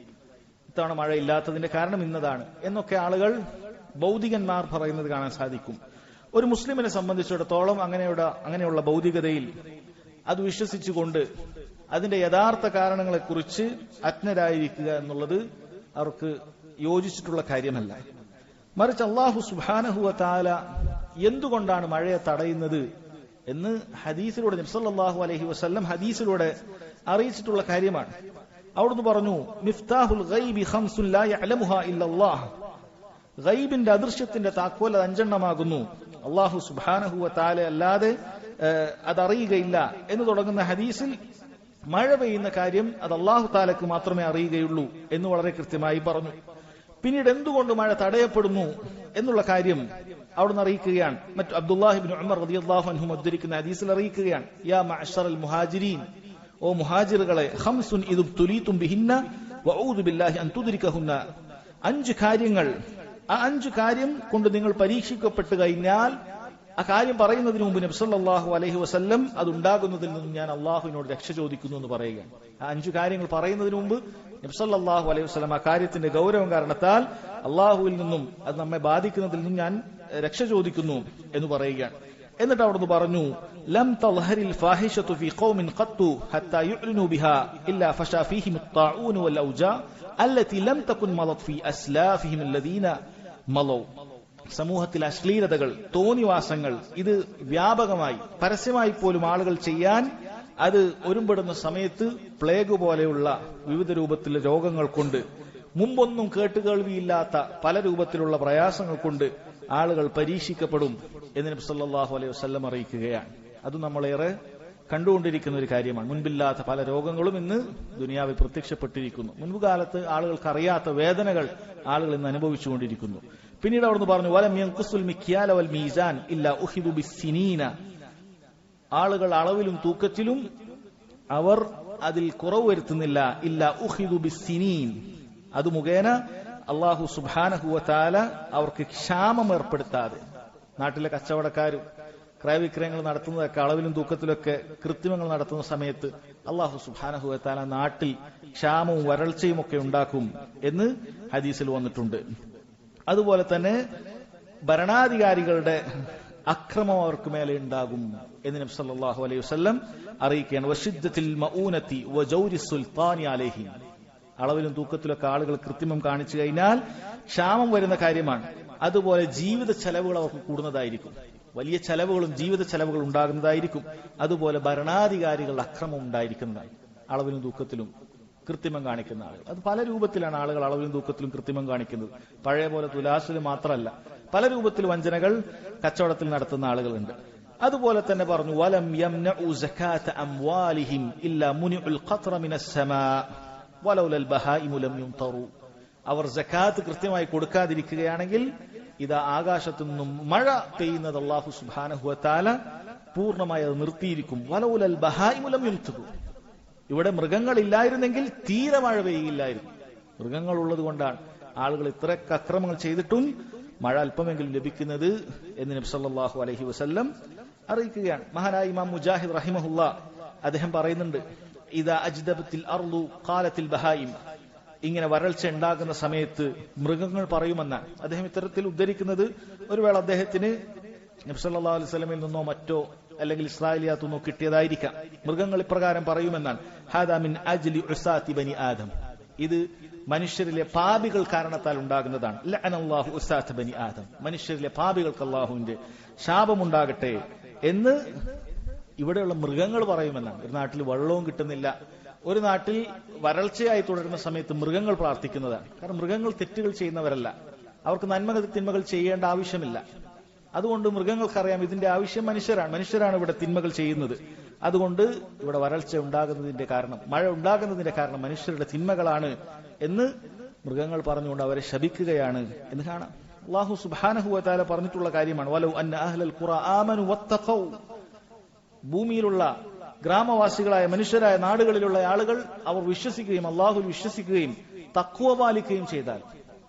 ഇത്തവണ മഴ ഇല്ലാത്തതിന്റെ കാരണം ഇന്നതാണ് എന്നൊക്കെ ആളുകൾ ഭൗതികന്മാർ പറയുന്നത് കാണാൻ സാധിക്കും. ഒരു മുസ്ലിമിനെ സംബന്ധിച്ചിടത്തോളം അങ്ങനെയുള്ള ഭൗതികതയിൽ അത് വിശ്വസിച്ചുകൊണ്ട് അതിന്റെ യഥാർത്ഥ കാരണങ്ങളെക്കുറിച്ച് അജ്ഞരായിരിക്കുക എന്നുള്ളത് അവർക്ക് യോജിച്ചിട്ടുള്ള കാര്യമല്ല. മറിച്ച് അല്ലാഹു സുബ്ഹാനഹു വ തആല എന്തുകൊണ്ടാണ് മഴയെ തടയുന്നത് എന്ന് ഹദീസിലൂടെ നബി സല്ലല്ലാഹു അലൈഹി വസല്ലം ഹദീസിലൂടെ അറിയിച്ചിട്ടുള്ള കാര്യമാണ്. അവിടുന്ന് പറഞ്ഞു, മിഫ്താഹുൽ ഗൈബി ഖംസുൻ ലാ യഅലമുഹാ ഇല്ലല്ലാഹ്. ഗൈബിന്റെ അദൃശ്യത്തിന്റെ താക്കോൽ അത് 5 എണ്ണമാകുന്നു, അല്ലാഹു സുബ്ഹാനഹു വ തആല അല്ലാതെ അതറിയുകയില്ല എന്ന് തുടങ്ങുന്ന ഹദീസിൽ മഴ പെയ്യുന്ന കാര്യം അത് അല്ലാഹു തആലക്ക് മാത്രമേ അറിയുകയുള്ളൂ എന്ന് വളരെ കൃത്യമായി പറഞ്ഞു. പിന്നീട് എന്തുകൊണ്ട് മഴ തടയപ്പെടുന്നു എന്നുള്ള കാര്യം അവിടുന്ന് അറിയിക്കുകയാണ്. മറ്റു അബ്ദുല്ലാഹി ഇബ്നു ഉമർ റളിയല്ലാഹു അൻഹു ഉദ്ധരിക്കുന്ന ഹദീസിൽ അറിയിക്കുകയാണ്, യാ മഅ്ശറൽ മുഹാജിരീൻ, ഓ മുഹാജിറുകളെ, ഖംസുൻ ഇദുബ്തുലീതും ബിഹിന്ന വഅഊദു ബില്ലാഹി അൻ തുദ്രികഹുന്ന. 5 കാര്യങ്ങൾ, ആ 5 കാര്യം കൊണ്ട് നിങ്ങൾ പരീക്ഷിക്കപ്പെട്ടു കഴിഞ്ഞാൽ, ആ കാര്യം പറയുന്നതിന് മുമ്പ് നബി സല്ലല്ലാഹു അലൈഹി വസല്ലം അതുണ്ടാകുന്നതിൽ നിന്നും ഞാൻ അള്ളാഹുവിനോട് രക്ഷ ചോദിക്കുന്നു എന്ന് പറയുകയാണ്. ആ 5 കാര്യങ്ങൾ പറയുന്നതിന് മുമ്പ് നബി സല്ലല്ലാഹു അലൈഹി വസല്ലം ആ കാര്യത്തിന്റെ ഗൗരവം കാരണത്താൽ അള്ളാഹുവിൽ നിന്നും അത് നമ്മെ ബാധിക്കുന്നതിൽ നിന്നും ഞാൻ രക്ഷ ചോദിക്കുന്നു എന്ന് പറയുകയാണ്. എന്നിട്ട് അവിടുന്ന് പറഞ്ഞു, ലം തൽഹരിൽ ഫാഹിഷതു ഫീ ഖൗമിൻ ഖത്തു ഹത്താ യുഅ്ലിനു ബിഹാ ഇല്ലാ ഫശാ ഫീഹിം അത്താഊൻ വൽ ഔജാ അല്ലതി ലം തകുൻ മളത് ഫീ അസ്ലാഫിഹിം അല്ലദീന മളൗ. സമൂഹത്തിൽ അശ്ലീലതകൾ, തോന്നിവാസങ്ങൾ ഇത് വ്യാപകമായി പരസ്യമായി പോലും ആളുകൾ ചെയ്യാൻ അത് ഒരുമ്പെടുന്ന സമയത്ത് പ്ലേഗ് പോലെയുള്ള വിവിധ രൂപത്തിലുള്ള രോഗങ്ങൾ കൊണ്ട്, മുമ്പൊന്നും കേട്ടുകേൾവിയില്ലാത്ത പല രൂപത്തിലുള്ള പ്രയാസങ്ങൾ കൊണ്ട് ആളുകൾ പരീക്ഷിക്കപ്പെടും എന്ന് നബി സല്ലല്ലാഹു അലൈഹി വസല്ലം അറിയിക്കുകയാണ്. അത് നമ്മളേറെ കണ്ടുകൊണ്ടിരിക്കുന്ന ഒരു കാര്യമാണ്. മുൻപില്ലാത്ത പല രോഗങ്ങളും ഇന്ന് ദുനിയാവിൽ പ്രത്യക്ഷപ്പെട്ടിരിക്കുന്നു. മുൻപ് കാലത്ത് ആളുകൾക്ക് അറിയാത്ത വേദനകൾ ആളുകൾ ഇന്ന് അനുഭവിച്ചുകൊണ്ടിരിക്കുന്നു. പിന്നീട് അവിടുന്ന് പറഞ്ഞു, വലം യൻഖുസുൽ മിക്യാല വൽ മീസാൻ ഇല്ലാ ഉഖിദു ബിസ്സിനീന. ആളുകൾ അളവിലും തൂക്കത്തിലും അവർ അതിൽ കുറവ് വരുത്തുന്നില്ല, ഇല്ലാ ഉഖിദു ബിസ്സിനീൻ. അത് മുഖേന അല്ലാഹു സുബ്ഹാനഹു വ തആല അവർക്ക് ക്ഷാമം ഏർപ്പെടുത്താതെ, നാട്ടിലെ കച്ചവടക്കാരും ക്രയവിക്രയങ്ങൾ നടത്തുന്നതൊക്കെ അളവിലും തൂക്കത്തിലൊക്കെ കൃത്രിമങ്ങൾ നടത്തുന്ന സമയത്ത് അല്ലാഹു സുബ്ഹാനഹു വ തആല നാട്ടിൽ ക്ഷാമവും വരൾച്ചയും ഒക്കെ ഉണ്ടാക്കും എന്ന് ഹദീസിൽ വന്നിട്ടുണ്ട്. അതുപോലെ തന്നെ ഭരണാധികാരികളുടെ അക്രമം അവർക്ക് മേലെ ഉണ്ടാകും എന്ന് നബി സല്ലല്ലാഹു അലൈഹി വസല്ലം അറിയിക്കുകയാണ്. വശിദ്ദത്തിൽ മഊനതി വജൗരി സുൽത്താനി അലൈഹിം. അളവിലും തൂക്കത്തിലൊക്കെ ആളുകൾ കൃത്രിമം കാണിച്ചു കഴിഞ്ഞാൽ ക്ഷാമം വരുന്ന കാര്യമാണ്. അതുപോലെ ജീവിത ചെലവുകൾ അവർക്ക് കൂടുന്നതായിരിക്കും. വലിയ ചെലവുകളും ജീവിത ചെലവുകൾ ഉണ്ടാകുന്നതായിരിക്കും. അതുപോലെ ഭരണാധികാരികളുടെ അക്രമം ഉണ്ടായിരിക്കുന്നതാണ്. അളവിലും തൂക്കത്തിലും കൃത്രിമം കാണിക്കുന്ന ആളുകൾ, അത് പല രൂപത്തിലാണ് ആളുകൾ അളവിലും തൂക്കത്തിലും കൃത്രിമം കാണിക്കുന്നത്. പഴയ പോലെ തുലാസിൽ മാത്രമല്ല, പല രൂപത്തിൽ വഞ്ചനകൾ കച്ചവടത്തിൽ നടത്തുന്ന ആളുകളുണ്ട്. അതുപോലെ തന്നെ പറഞ്ഞു വലം യംനഉ സകാത അംവാലിഹിം ഇല്ലാ മുനിഉൽ ഖത്ര മിനസ് സമാ വലൗലൽ ബഹായിമു ലം യുംതറു. അവർ സകാത്ത് കൃത്യമായി കൊടുക്കാതിരിക്കുകയാണെങ്കിൽ ഇതാ ആകാശത്തു നിന്നും മഴ പെയ്യുന്നത് അല്ലാഹു സുബ്ഹാനഹു വ തആല പൂർണ്ണമായി അത് നിർത്തിയിരിക്കും. വലൗലൽ ബഹായിമു ലം യുംതറു. ഇവിടെ മൃഗങ്ങളില്ലായിരുന്നെങ്കിൽ തീരെ മഴ പെയ്യില്ലായിരുന്നു. മൃഗങ്ങൾ ഉള്ളത് കൊണ്ടാണ് ആളുകൾ ഇത്രയൊക്കെ അക്രമങ്ങൾ ചെയ്തിട്ടും മഴ അല്പമെങ്കിലും ലഭിക്കുന്നത് എന്ന് നബി സല്ലല്ലാഹു അലൈഹി വസല്ലം അറിയിക്കുകയാണ്. മഹാനായ ഇമാം മുജാഹിദ് റഹിമഹുല്ലാ അദ്ദേഹം പറയുന്നുണ്ട്, ഇദാ അജ്ദബത്തിൽ അർളു ഖാലത്തിൽ ബഹായിം. ഇങ്ങനെ വരൾച്ച ഉണ്ടാകുന്ന സമയത്ത് മൃഗങ്ങൾ പറയുമെന്നാണ് അദ്ദേഹം ഇത്തരത്തിൽ ഉദ്ധരിക്കുന്നത്. ഒരു വേള അദ്ദേഹത്തിന് നബി സല്ലല്ലാഹു അലൈഹി വസല്ലമയിൽ നിന്നോ മറ്റോ അല്ലെങ്കിൽ ഇസ്രായേലിയാത്തുനിന്നോ കിട്ടിയതായിരിക്കാം. മൃഗങ്ങൾ ഇപ്രകാരം പറയുമെന്നാണ്, ഹാദാ മിൻ അജ്ലി ഉസാതി ബനി ആദം. ഇത് മനുഷ്യരിലെ പാപികൾ കാരണത്താൽ ഉണ്ടാകുന്നതാണ്. ലഅനല്ലാഹു ഉസാത ബനി ആദം. മനുഷ്യരിലെ പാപികൾക്ക് അല്ലാഹുവിന്റെ ശാപമുണ്ടാകട്ടെ എന്ന് ഇവിടെയുള്ള മൃഗങ്ങൾ പറയുമെന്നാണ്. ഒരു നാട്ടിൽ വെള്ളവും കിട്ടുന്നില്ല, ഒരു നാട്ടിൽ വരൾച്ചയായി തുടരുന്ന സമയത്ത് മൃഗങ്ങൾ പ്രാർത്ഥിക്കുന്നതാണ്. കാരണം മൃഗങ്ങൾ തെറ്റുകൾ ചെയ്യുന്നവരല്ല, അവർക്ക് തിന്മകൾ ചെയ്യേണ്ട ആവശ്യമില്ല. അതുകൊണ്ട് മൃഗങ്ങൾക്കറിയാം ഇതിന്റെ ആവശ്യം മനുഷ്യരാണ് ഇവിടെ തിന്മകൾ ചെയ്യുന്നത്. അതുകൊണ്ട് ഇവിടെ വരൾച്ച ഉണ്ടാകുന്നതിന്റെ കാരണം, മഴ ഉണ്ടാകുന്നതിന്റെ കാരണം മനുഷ്യരുടെ തിന്മകളാണ് എന്ന് മൃഗങ്ങൾ പറഞ്ഞുകൊണ്ട് അവരെ ശപിക്കുകയാണ് എന്ന് കാണാം. അല്ലാഹു സുബ്ഹാനഹു വ തആല പറഞ്ഞിട്ടുള്ള കാര്യമാണ്, വലൗ അന്ന അഹ്ലൽ ഖുറ ആമനു വത്തഖൗ. ഭൂമിയിലുള്ള ഗ്രാമവാസികളായ മനുഷ്യരായ നാടുകളിലുള്ള ആളുകൾ അവർ വിശ്വസിക്കുകയും അല്ലാഹുവിൽ വിശ്വസിക്കുകയും തഖ്വ പാലിക്കുകയും ചെയ്താൽ,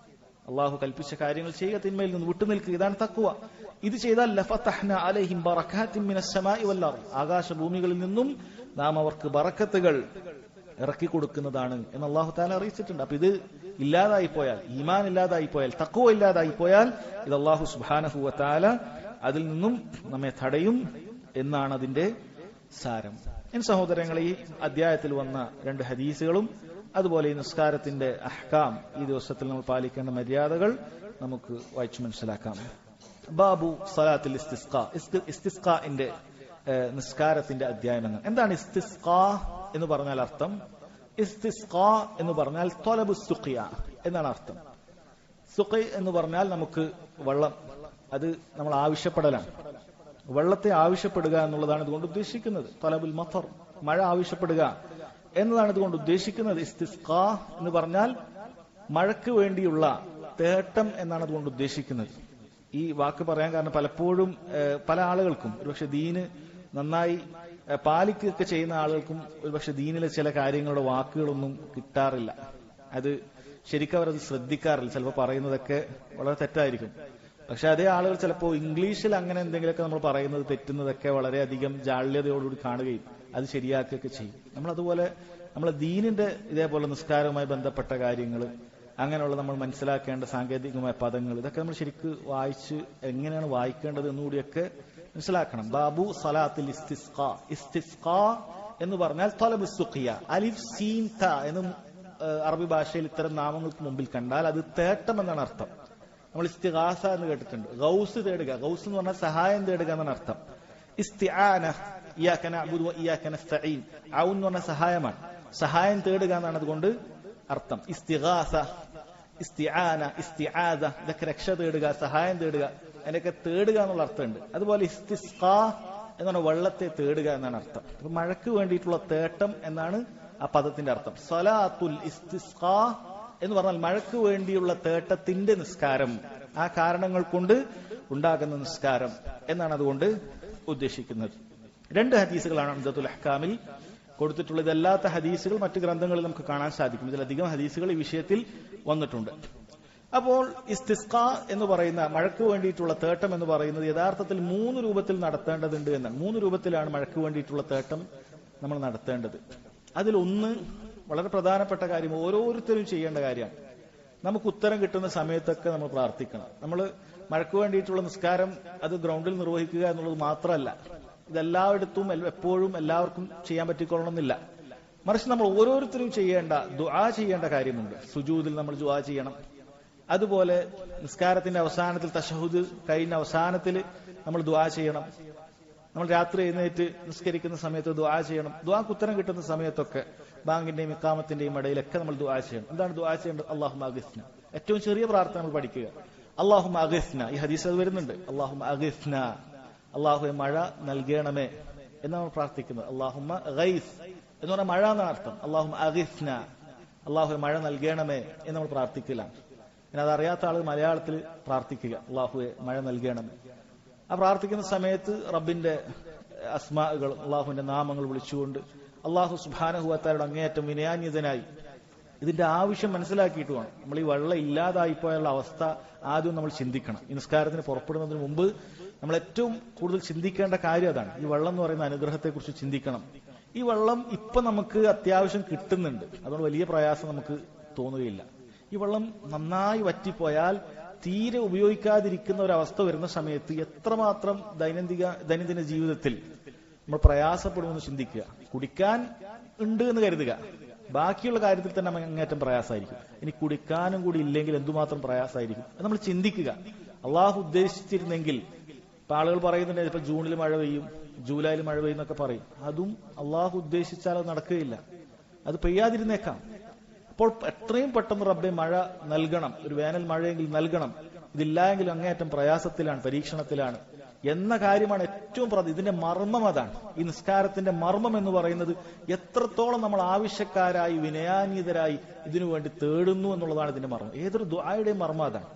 അല്ലാഹു കൽപ്പിച്ച കാര്യങ്ങൾ ചെയ്യുക, തിന്മയിൽ നിന്ന് വിട്ടുനിൽക്കുക, ഇതാണ് തഖ്വ. ഇത് ചെയ്താൽ ലഫതഹ്ന അലൈഹിം ബറകാത്തിൻ മിനസ് സമാഇ വൽ അർദ്. ആകാശഭൂമികളിൽ നിന്നും നാം അവർക്ക് ബറക്കത്തുകൾ ഇറക്കി കൊടുക്കുന്നതാണ് എന്ന് അല്ലാഹു തആല അറിയിച്ചിട്ടുണ്ട്. അപ്പൊ ഇത് ഇല്ലാതായി പോയാൽ, ഈമാൻ ഇല്ലാതായി പോയാൽ, തഖ്വ ഇല്ലാതായി പോയാൽ ഇത് അല്ലാഹു സുബ്ഹാനഹു വ തആല അതിൽ നിന്നും നമ്മെ തടയും എന്നാണ് അതിന്റെ സാരം. എൻ സഹോദരങ്ങളെ, ഈ അധ്യായത്തിൽ വന്ന 2 ഹദീസുകളും അതുപോലെ ഈ നിസ്കാരത്തിന്റെ അഹ്കാം, ഈ ദിവസത്തിൽ നമ്മൾ പാലിക്കേണ്ട മര്യാദകൾ നമുക്ക് വായിച്ചു മനസ്സിലാക്കാം. ബാബു സലാത്തിൽ ഇസ്തിസ്ഖാ. ഇസ്തിസ്ഖാന്റെ നിസ്കാരത്തിന്റെ അധ്യായം എന്താണ്? ഇസ്തിസ്ഖാ എന്ന് പറഞ്ഞാൽ അർത്ഥം, ഇസ്തിസ്ഖാ എന്ന് പറഞ്ഞാൽ ത്വലബു സുഖിയ എന്നാണ് അർത്ഥം. സുഖി എന്ന് പറഞ്ഞാൽ നമുക്ക് വെള്ളം, അത് നമ്മൾ ആവശ്യപ്പെടലാണ്. വെള്ളത്തെ ആവശ്യപ്പെടുക എന്നുള്ളതാണ് ഇതുകൊണ്ട് ഉദ്ദേശിക്കുന്നത്. ത്വലബുൽ മത്തർ, മഴ ആവശ്യപ്പെടുക എന്നതാണ് ഇതുകൊണ്ട് ഉദ്ദേശിക്കുന്നത്. ഇസ്തിസ്ഖാ എന്ന് പറഞ്ഞാൽ മഴയ്ക്ക് വേണ്ടിയുള്ള തേട്ടം എന്നാണ് അതുകൊണ്ട് ഉദ്ദേശിക്കുന്നത്. ഈ വാക്ക് പറയാൻ കാരണം പലപ്പോഴും പല ആളുകൾക്കും, ഒരുപക്ഷെ ദീന് നന്നായി പാലിക്കുകയൊക്കെ ചെയ്യുന്ന ആളുകൾക്കും ഒരുപക്ഷെ ദീനിലെ ചില കാര്യങ്ങളുടെ വാക്കുകളൊന്നും കിട്ടാറില്ല. അത് ശരിക്കും അവരത് ശ്രദ്ധിക്കാറില്ല. ചിലപ്പോൾ പറയുന്നതൊക്കെ വളരെ തെറ്റായിരിക്കും. പക്ഷെ അതേ ആളുകൾ ചിലപ്പോൾ ഇംഗ്ലീഷിൽ അങ്ങനെ എന്തെങ്കിലുമൊക്കെ നമ്മൾ പറയുന്നത് തെറ്റുന്നതൊക്കെ വളരെയധികം ജാള്യതയോടുകൂടി കാണുകയും അത് ശരിയാക്കുകയൊക്കെ ചെയ്യും. നമ്മളതുപോലെ നമ്മളെ ദീനിന്റെ ഇതേപോലെ നിസ്കാരവുമായി ബന്ധപ്പെട്ട കാര്യങ്ങൾ, അങ്ങനെയുള്ള നമ്മൾ മനസ്സിലാക്കേണ്ട സാങ്കേതികമായ പദങ്ങൾ, ഇതൊക്കെ നമ്മൾ ശരിക്ക് വായിച്ച് എങ്ങനെയാണ് വായിക്കേണ്ടത് എന്നുകൂടിയൊക്കെ മനസ്സിലാക്കണം. ബാബു സലാത്തിൽ ഇസ്തിസ്ഖാ. ഇസ്തിസ്ഖാ എന്ന് പറഞ്ഞാൽ ത്വലബു സുഖിയ. അലിഫ് സീൻ ത എന്ന് അറബി ഭാഷയിൽ ഇത്തരം നാമങ്ങൾക്ക് മുമ്പിൽ കണ്ടാൽ അത് തേട്ടം എന്നാണ് അർത്ഥം. നമ്മൾ ഇസ്തിഗാസ എന്ന് കേട്ടിട്ടുണ്ട്. ഗൗസ് തേടുക, ഗൗസ് എന്ന് പറഞ്ഞാൽ സഹായം തേടുക എന്നാണ് അർത്ഥം. ഇസ്തിആന, ഇയ്യാക നഅ്ബുദു വ ഇയ്യാക നസ്തഈൻ. ഔൻ എന്ന് പറഞ്ഞാൽ സഹായമാണ്, സഹായം തേടുക എന്നാണ് അതുകൊണ്ട് അർത്ഥം. ഇസ്തിഗാസ, ഇസ്തിആന, ഇസ്തിആദ, ഇതൊക്കെ രക്ഷ തേടുക, സഹായം തേടുക, അതിനൊക്കെ തേടുക എന്നുള്ള അർത്ഥമുണ്ട്. അതുപോലെ ഇസ്തിസ്ഖാ എന്ന് പറഞ്ഞാൽ വെള്ളത്തെ തേടുക എന്നാണ് അർത്ഥം. അപ്പൊ മഴയ്ക്ക് വേണ്ടിയിട്ടുള്ള തേട്ടം എന്നാണ് ആ പദത്തിന്റെ അർത്ഥം. സലാത്തുൽ ഇസ്തിസ്ഖാ എന്ന് പറഞ്ഞാൽ മഴയ്ക്ക് വേണ്ടിയുള്ള തേട്ടത്തിന്റെ നിസ്കാരം, ആ കാരണങ്ങൾ കൊണ്ട് ഉണ്ടാകുന്ന നിസ്കാരം എന്നാണ് അതുകൊണ്ട് ഉദ്ദേശിക്കുന്നത്. 2 ഹദീസുകളാണ് ഉംദത്തുൽ അഹ്കാമിൽ കൊടുത്തിട്ടുള്ളത്. ഇതല്ലാത്ത ഹദീസുകൾ മറ്റു ഗ്രന്ഥങ്ങളിൽ നമുക്ക് കാണാൻ സാധിക്കും. ഇതിലധികം ഹദീസുകൾ ഈ വിഷയത്തിൽ വന്നിട്ടുണ്ട്. അപ്പോൾ ഇസ്തിസ്ഖ എന്ന് പറയുന്ന മഴയ്ക്ക് വേണ്ടിയിട്ടുള്ള തേട്ടം എന്ന് പറയുന്നത് യഥാർത്ഥത്തിൽ 3 രൂപത്തിൽ നടത്തേണ്ടതുണ്ട് എന്നാണ്. 3 രൂപത്തിലാണ് മഴയ്ക്ക് വേണ്ടിയിട്ടുള്ള തേട്ടം നമ്മൾ നടത്തേണ്ടത്. അതിലൊന്ന് വളരെ പ്രധാനപ്പെട്ട കാര്യം, ഓരോരുത്തരും ചെയ്യേണ്ട കാര്യമാണ്. നമുക്ക് ഉത്തരം കിട്ടുന്ന സമയത്തൊക്കെ നമ്മൾ പ്രാർത്ഥിക്കണം. നമ്മൾ മഴയ്ക്ക് വേണ്ടിയിട്ടുള്ള നിസ്കാരം അത് ഗ്രൗണ്ടിൽ നിർവഹിക്കുക എന്നുള്ളത് മാത്രമല്ല, ഇതെല്ലായിടത്തും എപ്പോഴും എല്ലാവർക്കും ചെയ്യാൻ പറ്റിക്കൊള്ളണമെന്നില്ല. മറിച്ച് നമ്മൾ ഓരോരുത്തരും ചെയ്യേണ്ട ദുആ ചെയ്യേണ്ട കാര്യമുണ്ട്. സുജൂദിൽ നമ്മൾ ദുആ ചെയ്യണം. അതുപോലെ നിസ്കാരത്തിന്റെ അവസാനത്തിൽ തശഹുദ് കഴിഞ്ഞ അവസാനത്തിൽ നമ്മൾ ദുആ ചെയ്യണം. നമ്മൾ രാത്രി എഴുന്നേറ്റ് നിസ്കരിക്കുന്ന സമയത്ത് ദുആ ചെയ്യണം. ദുആക്ക് ഉത്തരം കിട്ടുന്ന സമയത്തൊക്കെ ബാങ്കിന്റെയും ഇഖാമത്തിന്റെയും ഇടയിലൊക്കെ നമ്മൾ ദുആ ചെയ്യണം. എന്താണ് ദുആ ചെയ്യേണ്ടത്? അല്ലാഹുമ്മ അഗിസ്ന. ഏറ്റവും ചെറിയ പ്രാർത്ഥന നമ്മൾ പഠിക്കുക. അല്ലാഹുമ്മ അഗിസ്ന. ഈ ഹദീസ് അത് വരുന്നുണ്ട്. അല്ലാഹുമ്മ അഗിസ്ന, അല്ലാഹുവേ മഴ നൽകണമേ എന്ന് നമ്മൾ പ്രാർത്ഥിക്കുന്നത്. അല്ലാഹുമ്മ ഗൈസ് എന്ന് പറഞ്ഞാൽ മഴ എന്നാണ് അർത്ഥം. അല്ലാഹുമ്മ അഗിസ്ന, അല്ലാഹുവേ മഴ നൽകണമേ എന്ന് നമ്മൾ പ്രാർത്ഥിക്കലാണ്. പിന്നെ അതറിയാത്ത ആൾ മലയാളത്തിൽ പ്രാർത്ഥിക്കുക, അല്ലാഹുവേ മഴ നൽകണമേ. ആ പ്രാർത്ഥിക്കുന്ന സമയത്ത് റബ്ബിന്റെ അസ്മാകൾ, അള്ളാഹുവിന്റെ നാമങ്ങൾ വിളിച്ചുകൊണ്ട് അള്ളാഹു സുബ്ഹാനഹു വ തആലയുടെ അങ്ങേയറ്റം വിനയാന്യതനായി ഇതിന്റെ ആവശ്യം മനസ്സിലാക്കിയിട്ട് വേണം. നമ്മൾ ഈ വെള്ളം ഇല്ലാതായിപ്പോയുള്ള അവസ്ഥ ആദ്യം നമ്മൾ ചിന്തിക്കണം. ഈ നിസ്കാരത്തിന് പുറപ്പെടുന്നതിന് മുമ്പ് നമ്മൾ ഏറ്റവും കൂടുതൽ ചിന്തിക്കേണ്ട കാര്യം അതാണ്. ഈ വെള്ളം എന്ന് പറയുന്ന അനുഗ്രഹത്തെക്കുറിച്ച് ചിന്തിക്കണം. ഈ വെള്ളം ഇപ്പൊ നമുക്ക് അത്യാവശ്യം കിട്ടുന്നുണ്ട്, അതുകൊണ്ട് വലിയ പ്രയാസം നമുക്ക് തോന്നുകയില്ല. ഈ വെള്ളം നന്നായി വറ്റിപ്പോയാൽ തീരെ ഉപയോഗിക്കാതിരിക്കുന്ന ഒരവസ്ഥ വരുന്ന സമയത്ത് എത്രമാത്രം ദൈനംദിന ജീവിതത്തിൽ നമ്മൾ പ്രയാസപ്പെടുമെന്ന് ചിന്തിക്കുക. കുടിക്കാൻ ഉണ്ട് എന്ന് കരുതുക, ബാക്കിയുള്ള കാര്യത്തിൽ തന്നെ അങ്ങേറ്റം പ്രയാസമായിരിക്കും. ഇനി കുടിക്കാനും കൂടി ഇല്ലെങ്കിൽ എന്തുമാത്രം പ്രയാസമായിരിക്കും അത് നമ്മൾ ചിന്തിക്കുക. അള്ളാഹു ഉദ്ദേശിച്ചിരുന്നെങ്കിൽ, ഇപ്പൊ ആളുകൾ പറയുന്നുണ്ട് ഇപ്പൊ ജൂണിൽ മഴ പെയ്യും, ജൂലൈയിൽ മഴ പെയ്യും എന്നൊക്കെ പറയും. അതും അള്ളാഹു ഉദ്ദേശിച്ചാൽ അത് നടക്കുകയില്ല, അത് പെയ്യാതിരുന്നേക്കാം. അപ്പോൾ എത്രയും പെട്ടെന്ന് റബ്ബെ മഴ നൽകണം, ഒരു വേനൽ മഴയെങ്കിൽ നൽകണം. ഇതില്ല എങ്കിൽ അങ്ങേയറ്റം പ്രയാസത്തിലാണ്, പരീക്ഷണത്തിലാണ് എന്ന കാര്യമാണ് ഏറ്റവും ഇതിന്റെ മർമ്മം അതാണ്. ഈ നിസ്കാരത്തിന്റെ മർമ്മം എന്ന് പറയുന്നത് എത്രത്തോളം നമ്മൾ ആവശ്യക്കാരായി വിനയാന്വിതരായി ഇതിനു വേണ്ടി തേടുന്നു എന്നുള്ളതാണ് ഇതിന്റെ മർമ്മം. ഏതൊരു ദുആയുടെയും മർമ്മം അതാണ്.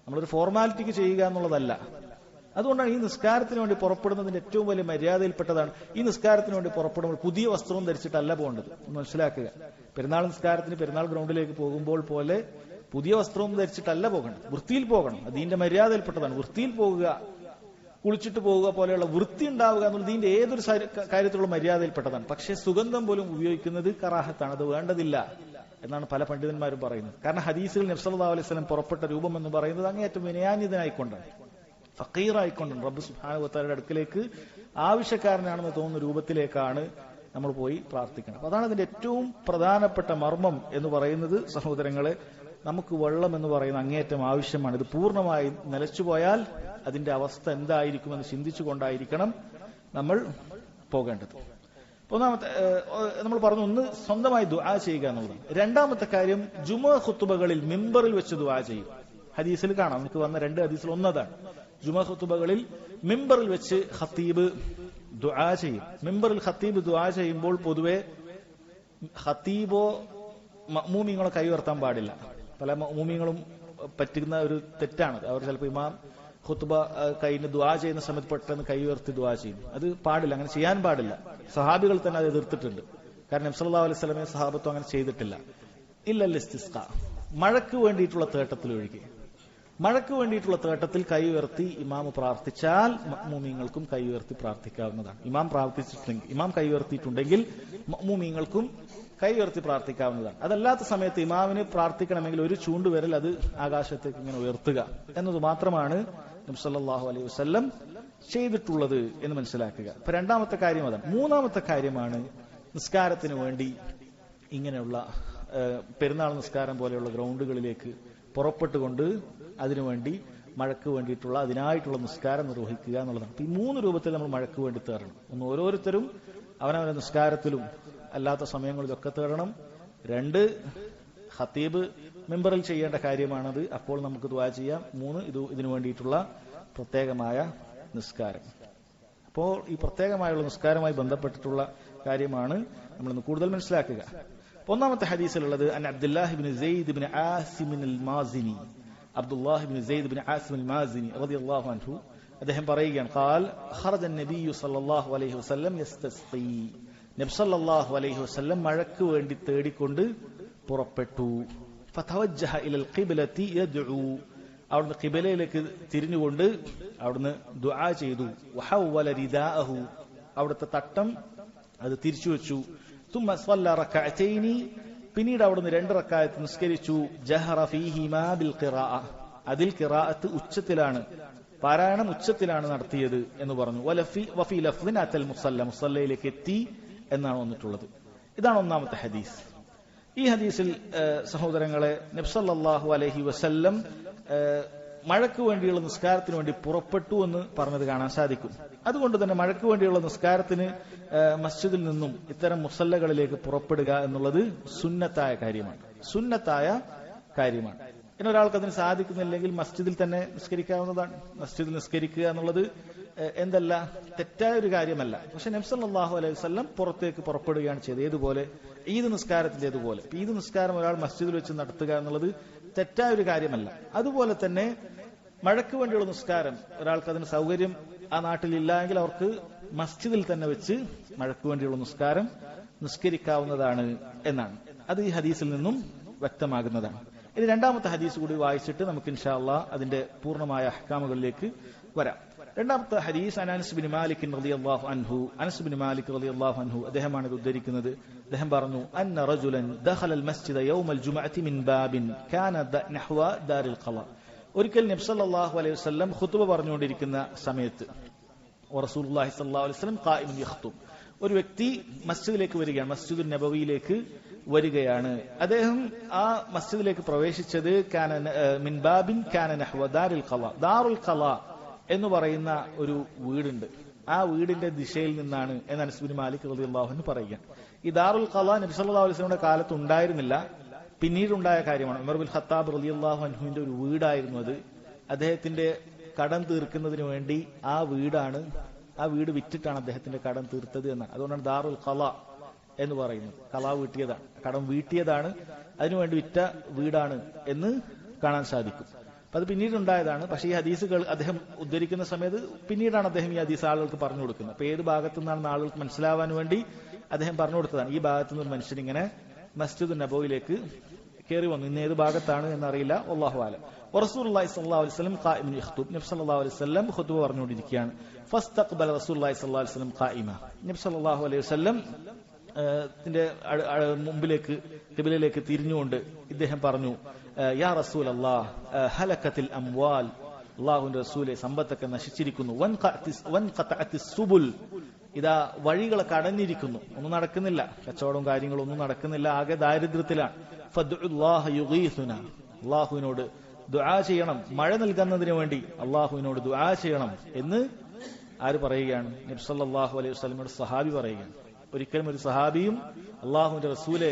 നമ്മളൊരു ഫോർമാലിറ്റിക്ക് ചെയ്യുക എന്നുള്ളതല്ല. അതുകൊണ്ടാണ് ഈ നിസ്കാരത്തിന് വേണ്ടി പുറപ്പെടുന്നതിന്റെ ഏറ്റവും വലിയ മര്യാദയിൽപ്പെട്ടതാണ്. ഈ നിസ്കാരത്തിന് വേണ്ടി പുറപ്പെടുമ്പോൾ പുതിയ വസ്ത്രവും ധരിച്ചിട്ടല്ല പോകേണ്ടത്, മനസ്സിലാക്കുക. പെരുന്നാൾ നിസ്കാരത്തിന് പെരുന്നാൾ ഗ്രൗണ്ടിലേക്ക് പോകുമ്പോൾ പോലെ പുതിയ വസ്ത്രവും ധരിച്ചിട്ടല്ല പോകണം, വൃത്തിയിൽ പോകണം. അത് ഇതിന്റെ മര്യാദയിൽപ്പെട്ടതാണ്. വൃത്തിയിൽ പോകുക, കുളിച്ചിട്ട് പോവുക പോലെയുള്ള വൃത്തി ഉണ്ടാവുക എന്നുള്ളത് ഇതിന്റെ ഏതൊരു കാര്യത്തിലുള്ള മര്യാദയിൽപ്പെട്ടതാണ്. പക്ഷേ സുഗന്ധം പോലും ഉപയോഗിക്കുന്നത് കറാഹത്താണ്, അത് വേണ്ടതില്ല എന്നാണ് പല പണ്ഡിതന്മാരും പറയുന്നത്. കാരണം ഹദീസുകൾ നബി സല്ലല്ലാഹു അലൈഹി വസല്ലം പുറപ്പെട്ട രൂപം എന്ന് പറയുന്നത് അങ്ങേയറ്റം വിനയാന്വിതനായിക്കൊണ്ടാണ്, ഫഖീറായിക്കൊണ്ടാണ്. റബ്ബ് സുബ്ഹാനഹു വ തആലയുടെ അടുക്കലേക്ക് ആവശ്യക്കാരനാണെന്ന് തോന്നുന്ന രൂപത്തിലേക്കാണ് നമ്മൾ പോയി പ്രാർത്ഥിക്കണം. അപ്പൊ അതാണ് ഇതിന്റെ ഏറ്റവും പ്രധാനപ്പെട്ട മർമ്മം എന്ന് പറയുന്നത്. സഹോദരങ്ങളെ, നമുക്ക് വെള്ളം എന്ന് പറയുന്ന അങ്ങേയറ്റം ആവശ്യമാണ്. ഇത് പൂർണ്ണമായി നിലച്ചുപോയാൽ അതിന്റെ അവസ്ഥ എന്തായിരിക്കുമെന്ന് ചിന്തിച്ചുകൊണ്ടായിരിക്കണം നമ്മൾ പോകേണ്ടത്. ഒന്നാമത്തെ നമ്മൾ പറഞ്ഞു, ഒന്ന് സ്വന്തമായി ദുആ ചെയ്യുക എന്നുള്ളതാണ്. രണ്ടാമത്തെ കാര്യം, ജുമുഅ ഖുതുബകളിൽ മിമ്പറിൽ വെച്ച് ദുആ ചെയ്യും. ഹദീസിൽ കാണാം, നമുക്ക് വന്ന 2 ഹദീസിൽ ഒന്നതാണ്. ജുമുഅ ഖുതുബകളിൽ മിമ്പറിൽ വെച്ച് ഖത്തീബ് ദുആ ചെയ്യും. മിമ്പറിൽ ഖത്തീബ് ദുആ ചെയ്യുമ്പോൾ പൊതുവെ ഖത്തീബോ മഅ്മൂമിങ്ങളോ കൈ ഉയർത്താൻ പാടില്ല. പല മഅ്മൂമിങ്ങളും പറ്റുന്ന ഒരു തെറ്റാണ്. അവർ ചിലപ്പോൾ ഇമാം ഖുത്ബ കഴിഞ്ഞ് ദുആ ചെയ്യുന്ന സമയത്ത് പെട്ടെന്ന് കൈ ഉയർത്തി ദുആ ചെയ്യും. അത് പാടില്ല, അങ്ങനെ ചെയ്യാൻ പാടില്ല. സഹാബികൾ തന്നെ അത് എതിർത്തിട്ടുണ്ട്. കാരണം നബി സല്ലല്ലാഹു അലൈഹി വസല്ലമയും സഹാബത്തും അങ്ങനെ ചെയ്തിട്ടില്ല. ഇല്ലൽ ഇസ്തിസ്ഖാ, മഴയ്ക്ക് വേണ്ടിയിട്ടുള്ള തേട്ടത്തിൽ ഒഴികെ. മഴയ്ക്ക് വേണ്ടിയിട്ടുള്ള തേട്ടത്തിൽ കൈ ഉയർത്തി ഇമാം പ്രാർത്ഥിച്ചാൽ മഅ്മൂമിങ്ങൾക്കും കൈ ഉയർത്തി പ്രാർത്ഥിക്കാവുന്നതാണ്. ഇമാം കൈ ഉയർത്തിയിട്ടുണ്ടെങ്കിൽ മഅ്മൂമിങ്ങൾക്കും കൈ ഉയർത്തി പ്രാർത്ഥിക്കാവുന്നതാണ്. അതല്ലാത്ത സമയത്ത് ഇമാമിന് പ്രാർത്ഥിക്കണമെങ്കിൽ ഒരു ചൂണ്ടുവിരൽ അത് ആകാശത്തേക്ക് ഇങ്ങനെ ഉയർത്തുക എന്നത് മാത്രമാണ് നബി സല്ലല്ലാഹു അലൈഹി വസല്ലം ചെയ്തിട്ടുള്ളത് എന്ന് മനസ്സിലാക്കുക. അപ്പൊ രണ്ടാമത്തെ കാര്യം അതാണ്. മൂന്നാമത്തെ കാര്യമാണ്, നിസ്കാരത്തിന് വേണ്ടി ഇങ്ങനെയുള്ള പെരുന്നാൾ നിസ്കാരം പോലെയുള്ള ഗ്രൗണ്ടുകളിലേക്ക് പുറപ്പെട്ടുകൊണ്ട് അതിനുവേണ്ടി മഴയ്ക്ക് വേണ്ടിയിട്ടുള്ള അതിനായിട്ടുള്ള നിസ്കാരം നിർവഹിക്കുക എന്നുള്ളതാണ്. ഈ 3 രൂപത്തിൽ നമ്മൾ മഴയ്ക്ക് വേണ്ടി തേടണം. ഒന്ന്, ഓരോരുത്തരും അവനവന്റെ നിസ്കാരത്തിലും അല്ലാത്ത സമയങ്ങളിലൊക്കെ തേടണം. 2, ഖത്തീബ് മെമ്പറിൽ ചെയ്യേണ്ട കാര്യമാണത്, അപ്പോൾ നമുക്ക് ദുആ ചെയ്യാം. 3, ഇതിനു വേണ്ടിയിട്ടുള്ള പ്രത്യേകമായ നിസ്കാരം. അപ്പോൾ ഈ പ്രത്യേകമായുള്ള നിസ്കാരവുമായി ബന്ധപ്പെട്ടിട്ടുള്ള കാര്യമാണ് നമ്മളിന്ന് കൂടുതൽ മനസ്സിലാക്കുക. ഒന്നാമത്തെ ഹദീസിലുള്ളത് അൻ അബ്ദുല്ലാഹി ഇബ്നു സെയ്ദ് ഇബ്നു ആസിം അൽ-മാസിനി, അബ്ദുല്ലാഹി ഇബ്നു സെയ്ദ് ഇബ്നു ആസിം അൽ-മാസിനി റളിയല്ലാഹു അൻഹു അദ്ദേഹം പറയുകയാണ്, ഖാൽ ഖറജ അൻ-നബിയ്യു സല്ലല്ലാഹു അലൈഹി വസല്ലം യസ്തസ്ഖി, നബി സല്ലല്ലാഹു അലൈഹി വസല്ലം മഴയ്ക്ക് വേണ്ടി തേടിക്കൊണ്ട് പുറപ്പെട്ടു. ഫതവജ്ജഹ ഇലൽ ഖിബ്ലതി യദ്ഉ, അവിടുന്ന് ഖിബലയിലേക്ക് തിരിഞ്ഞുകൊണ്ട് അവിടുന്ന് ദുആ ചെയ്തു. വഹവ്വല റിദാഅഹു, അവിടുത്തെ തട്ടം അത് തിരിച്ചു വെച്ചു. തുമ്മ സ്വല്ല റകഅതൈനി, പിന്നീട് അവിടുന്ന് 2 റക്അത്ത് നിസ്കരിച്ചു. ജഹറ ഫീഹിമാ ബിൽ ഖിറാഅ, അതിൽ ഖിറാഅത്ത് ഉച്ചത്തിലാണ്, പാരായണം ഉച്ചത്തിലാണ് നടത്തിയത് എന്ന് പറഞ്ഞു. വഫി ലഫ്ദിൻ അത്തൽ മുസല്ല, മുസല്ലയിലേക്ക് എത്തി എന്നാണ് വന്നിട്ടുള്ളത്. ഇതാണ് ഒന്നാമത്തെ ഹദീസ്. ഈ ഹദീസിൽ സഹോദരങ്ങളെ, നബി സല്ലല്ലാഹു അലൈഹി വസല്ലം മഴയ്ക്ക് വേണ്ടിയുള്ള നിസ്കാരത്തിന് വേണ്ടി പുറപ്പെട്ടു എന്ന് പറഞ്ഞത് കാണാൻ സാധിക്കും. അതുകൊണ്ട് തന്നെ മഴയ്ക്ക് വേണ്ടിയുള്ള നിസ്കാരത്തിന് മസ്ജിദിൽ നിന്നും ഇത്തരം മുസല്ലകളിലേക്ക് പുറപ്പെടുക എന്നുള്ളത് സുന്നത്തായ കാര്യമാണ്. ഇനി ഒരാൾക്ക് അതിന് സാധിക്കുന്നില്ലെങ്കിൽ മസ്ജിദിൽ തന്നെ നിസ്കരിക്കാവുന്നതാണ്. മസ്ജിദിൽ നിസ്കരിക്കുക എന്നുള്ളത് എന്തല്ല, തെറ്റായ ഒരു കാര്യമല്ല. പക്ഷെ നബി സല്ലല്ലാഹു അലൈഹി വസല്ലം പുറത്തേക്ക് പുറപ്പെടുകയാണ് ചെയ്തത്. ഏതുപോലെ? ഈദ് നിസ്കാരത്തിന്റേതുപോലെ. ഈദ് നിസ്കാരം ഒരാൾ മസ്ജിദിൽ വെച്ച് നടത്തുക എന്നുള്ളത് തെറ്റായ ഒരു കാര്യമല്ല. അതുപോലെ തന്നെ മഴയ്ക്ക് വേണ്ടിയുള്ള നിസ്കാരം ഒരാൾക്ക് അതിന് സൗകര്യം ആ നാട്ടിലില്ല എങ്കിൽ അവർക്ക് മസ്ജിദിൽ തന്നെ വെച്ച് മഴയ്ക്ക് വേണ്ടിയുള്ള നിസ്കാരം നിസ്കരിക്കാവുന്നതാണ് എന്നാണ്. അത് ഈ ഹദീസിൽ നിന്നും വ്യക്തമാകുന്നതാണ്. ഇനി രണ്ടാമത്തെ ഹദീസ് കൂടി വായിച്ചിട്ട് നമുക്ക് ഇൻഷാ അല്ലാഹ് അതിന്റെ പൂർണ്ണമായ അഹ്കാമുകളിലേക്ക് വരാം. രണ്ടാമത്തെ ഹദീസ് അനസ് ബിൻ മാലിക് റളിയല്ലാഹു അൻഹു. അനസ് ബിൻ മാലിക് റളിയല്ലാഹു അൻഹു അദ്ദേഹമാണ് ഇത് ഉദ്ധരിക്കുന്നത്. അദ്ദേഹം പറഞ്ഞു, അന്ന റജുലൻ ദഖലൽ മസ്ജിദ യൗമൽ ജുമുഅത്തി മിൻ ബാബിൻ കാന നഹ്വ ദാരിൽ ഖള. ഒരിക്കൽ നബി സല്ലല്ലാഹു അലൈഹി വസല്ലം ഖുതുബ പറഞ്ഞുകൊണ്ടിരിക്കുന്ന സമയത്ത്, റസൂലുള്ളാഹി സ്വല്ലല്ലാഹു അലൈഹി വസല്ലം ഖായിമുൻ യഖ്തുബ്, ഒരു വ്യക്തി മസ്ജിദിലേക്ക് വരികയാണ്, മസ്ജിദുൻ നബവിയിലേക്ക് വരികയാണ്. അദ്ദേഹം ആ മസ്ജിദിലേക്ക് പ്രവേശിച്ചത് മിൻ ബാബിൻ കാന നഹ്വ ദാരിൽ ഖള. ദാറുൽ ഖള എന്ന് പറയുന്ന ഒരു വീടുണ്ട്, ആ വീടിന്റെ ദിശയിൽ നിന്നാണ് എന്ന് അനസ് ബിൻ മാലിക് റളിയല്ലാഹു അൻഹു പറയുക. ഈ ദാറുൽ ഖള നബി സല്ലല്ലാഹു അലൈഹി വസല്ലമയുടെ കാലത്ത് ഉണ്ടായിരുന്നില്ല, പിന്നീടുണ്ടായ കാര്യമാണ്. ഉമർ ബിൻ ഖത്താബ് റളിയല്ലാഹു അൻഹുവിന്റെ ഒരു വീടായിരുന്നു അത്. അദ്ദേഹത്തിന്റെ കടം തീർക്കുന്നതിന് വേണ്ടി ആ വീട് വിറ്റിട്ടാണ് അദ്ദേഹത്തിന്റെ കടം തീർത്തത് എന്നാണ്. അതുകൊണ്ടാണ് ദാറുൽ ഖള എന്ന് പറയുന്നത്. ഖള വീട്ടിയതാണ്, കടം വീട്ടിയതാണ്, അതിനുവേണ്ടി വിറ്റ വീടാണ് എന്ന് കാണാൻ സാധിക്കും. അപ്പൊ അത് പിന്നീടുണ്ടായതാണ്. പക്ഷേ ഈ ഹദീസുകൾ അദ്ദേഹം ഉദ്ധരിക്കുന്ന സമയത്ത് പിന്നീടാണ് അദ്ദേഹം ഈ ഹദീസ് ആളുകൾക്ക് പറഞ്ഞു കൊടുക്കുന്നത്. അപ്പൊ ഏത് ഭാഗത്തു നിന്നാണെന്ന് ആളുകൾക്ക് മനസ്സിലാവാൻ വേണ്ടി അദ്ദേഹം പറഞ്ഞു കൊടുത്തതാണ്. ഈ ഭാഗത്തു നിന്ന് ഒരു മനുഷ്യൻ ഇങ്ങനെ മസ്ജിദുൻ നബവിയിലേക്ക് കയറി വന്നു. ഇന്ന് ഏത് ഭാഗത്താണ് എന്നറിയില്ല, വല്ലാഹു അലം. റസൂലുള്ളാഹി സ്വല്ലല്ലാഹു അലൈഹി വസല്ലം ഖായിമുൻ യഖ്തുബ്, നബി സല്ലല്ലാഹു അലൈഹി വസല്ലം ഖുതുബ പറഞ്ഞുകൊണ്ടിരിക്കുകയാണ്. ഫസ്തഖ്ബല റസൂലുള്ളാഹി സ്വല്ലല്ലാഹു അലൈഹി വസല്ലം ഖായിമ, നബി സല്ലല്ലാഹു അലൈഹി വസല്ലം മുമ്പിലേക്ക് ഖിബലയിലേക്ക് തിരിഞ്ഞുകൊണ്ട് ഇദ്ദേഹം പറഞ്ഞു, യാ റസൂലല്ലാഹ് ഹലകത്തിൽ അംവാൽ, അല്ലാഹുവിന്റെ റസൂലെ സമ്പത്തൊക്കെ നശിച്ചിരിക്കുന്നു. വൻഖതഅത്തിസ് സുബുൽ, ഇതാ വഴികളൊക്കെ അടഞ്ഞിരിക്കുന്നു, ഒന്നും നടക്കുന്നില്ല, കച്ചവടവും കാര്യങ്ങളും ഒന്നും നടക്കുന്നില്ല, ആകെ ദാരിദ്ര്യത്തിലാണ്. ഫദ്ഉല്ലാഹ യുഗീസുന, അല്ലാഹുവിനോട് ദുആ ചെയ്യണം, മഴ നൽകുന്നതിന് വേണ്ടി അല്ലാഹുവിനോട് ദുആ ചെയ്യണം എന്ന് ആര് പറയുകയാണ്? നബി സല്ലല്ലാഹു അലൈഹി വസല്ലമയുടെ സഹാബി പറയുകയാണ്. ഒരിക്കലും ഒരു സഹാബിയും അല്ലാഹുവിന്റെ റസൂലെ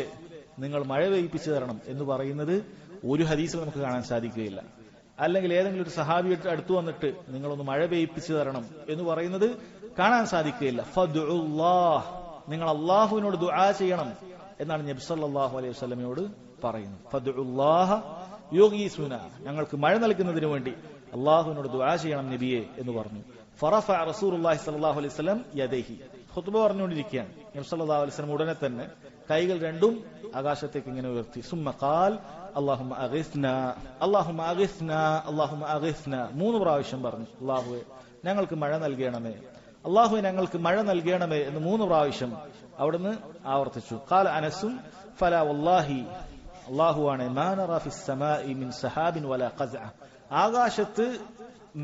നിങ്ങൾ മഴ പെയ്യിപ്പിച്ചു തരണം എന്ന് പറയുന്നത് ഒരു ഹദീസിൽ നമുക്ക് കാണാൻ സാധിക്കുകയില്ല. അല്ലെങ്കിൽ ഏതെങ്കിലും ഒരു സഹാബി അടുത്ത് വന്നിട്ട് നിങ്ങളൊന്ന് മഴ പെയ്യിപ്പിച്ചു തരണം എന്ന് പറയുന്നത് കാണാൻ സാധിക്കുകയില്ല. ഫദ്ഉല്ലാഹ്, നിങ്ങൾ അല്ലാഹുവിനോട് ദുആ ചെയ്യണം എന്നാണ് നബി സല്ലല്ലാഹു അലൈഹി വസല്ലമയോട് പറയുന്നത്. ഫദ്ഉല്ലാഹ യുഗീസുന, ഞങ്ങൾക്ക് മഴ നൽകുന്നതിന് വേണ്ടി അല്ലാഹുവിനോട് ദുആ ചെയ്യണം നബിയെ എന്ന് പറഞ്ഞു. ഫറഫഅ റസൂലുള്ളാഹി സ്വല്ലല്ലാഹു അലൈഹി വസല്ലം യദൈഹി, ഖുതുബ പറഞ്ഞുകൊണ്ടിരിക്കുകയാണ്. നബി സല്ലല്ലാഹു അലൈഹി വസല്ലം ഉടനെ തന്നെ കൈകൾ രണ്ടും ആകാശത്തേക്ക് ഇങ്ങനെ ഉയർത്തി. സുമ്മ ഖാൽ അല്ലാഹുമ്മ അഗിസ്നാ, അല്ലാഹുമ്മ അഗിസ്നാ, അല്ലാഹുമ്മ അഗിസ്നാ, 3 പ്രാവശ്യം പറഞ്ഞു. അല്ലാഹുവേ ഞങ്ങൾക്ക് മഴ നൽകണമേ, അല്ലാഹുവേ ഞങ്ങൾക്ക് മഴ നൽകണമേ എന്ന് 3 പ്രാവശ്യം അവിടുന്ന് ആവർത്തിച്ചു. ഖാല അനസും ഫലാ വല്ലാഹി, അല്ലാഹുവാണ്, മാ നറാ ഫിസ് സമാഇ മിൻ സഹാബിൻ വലാ ഖസ്അ, ആകാശത്ത്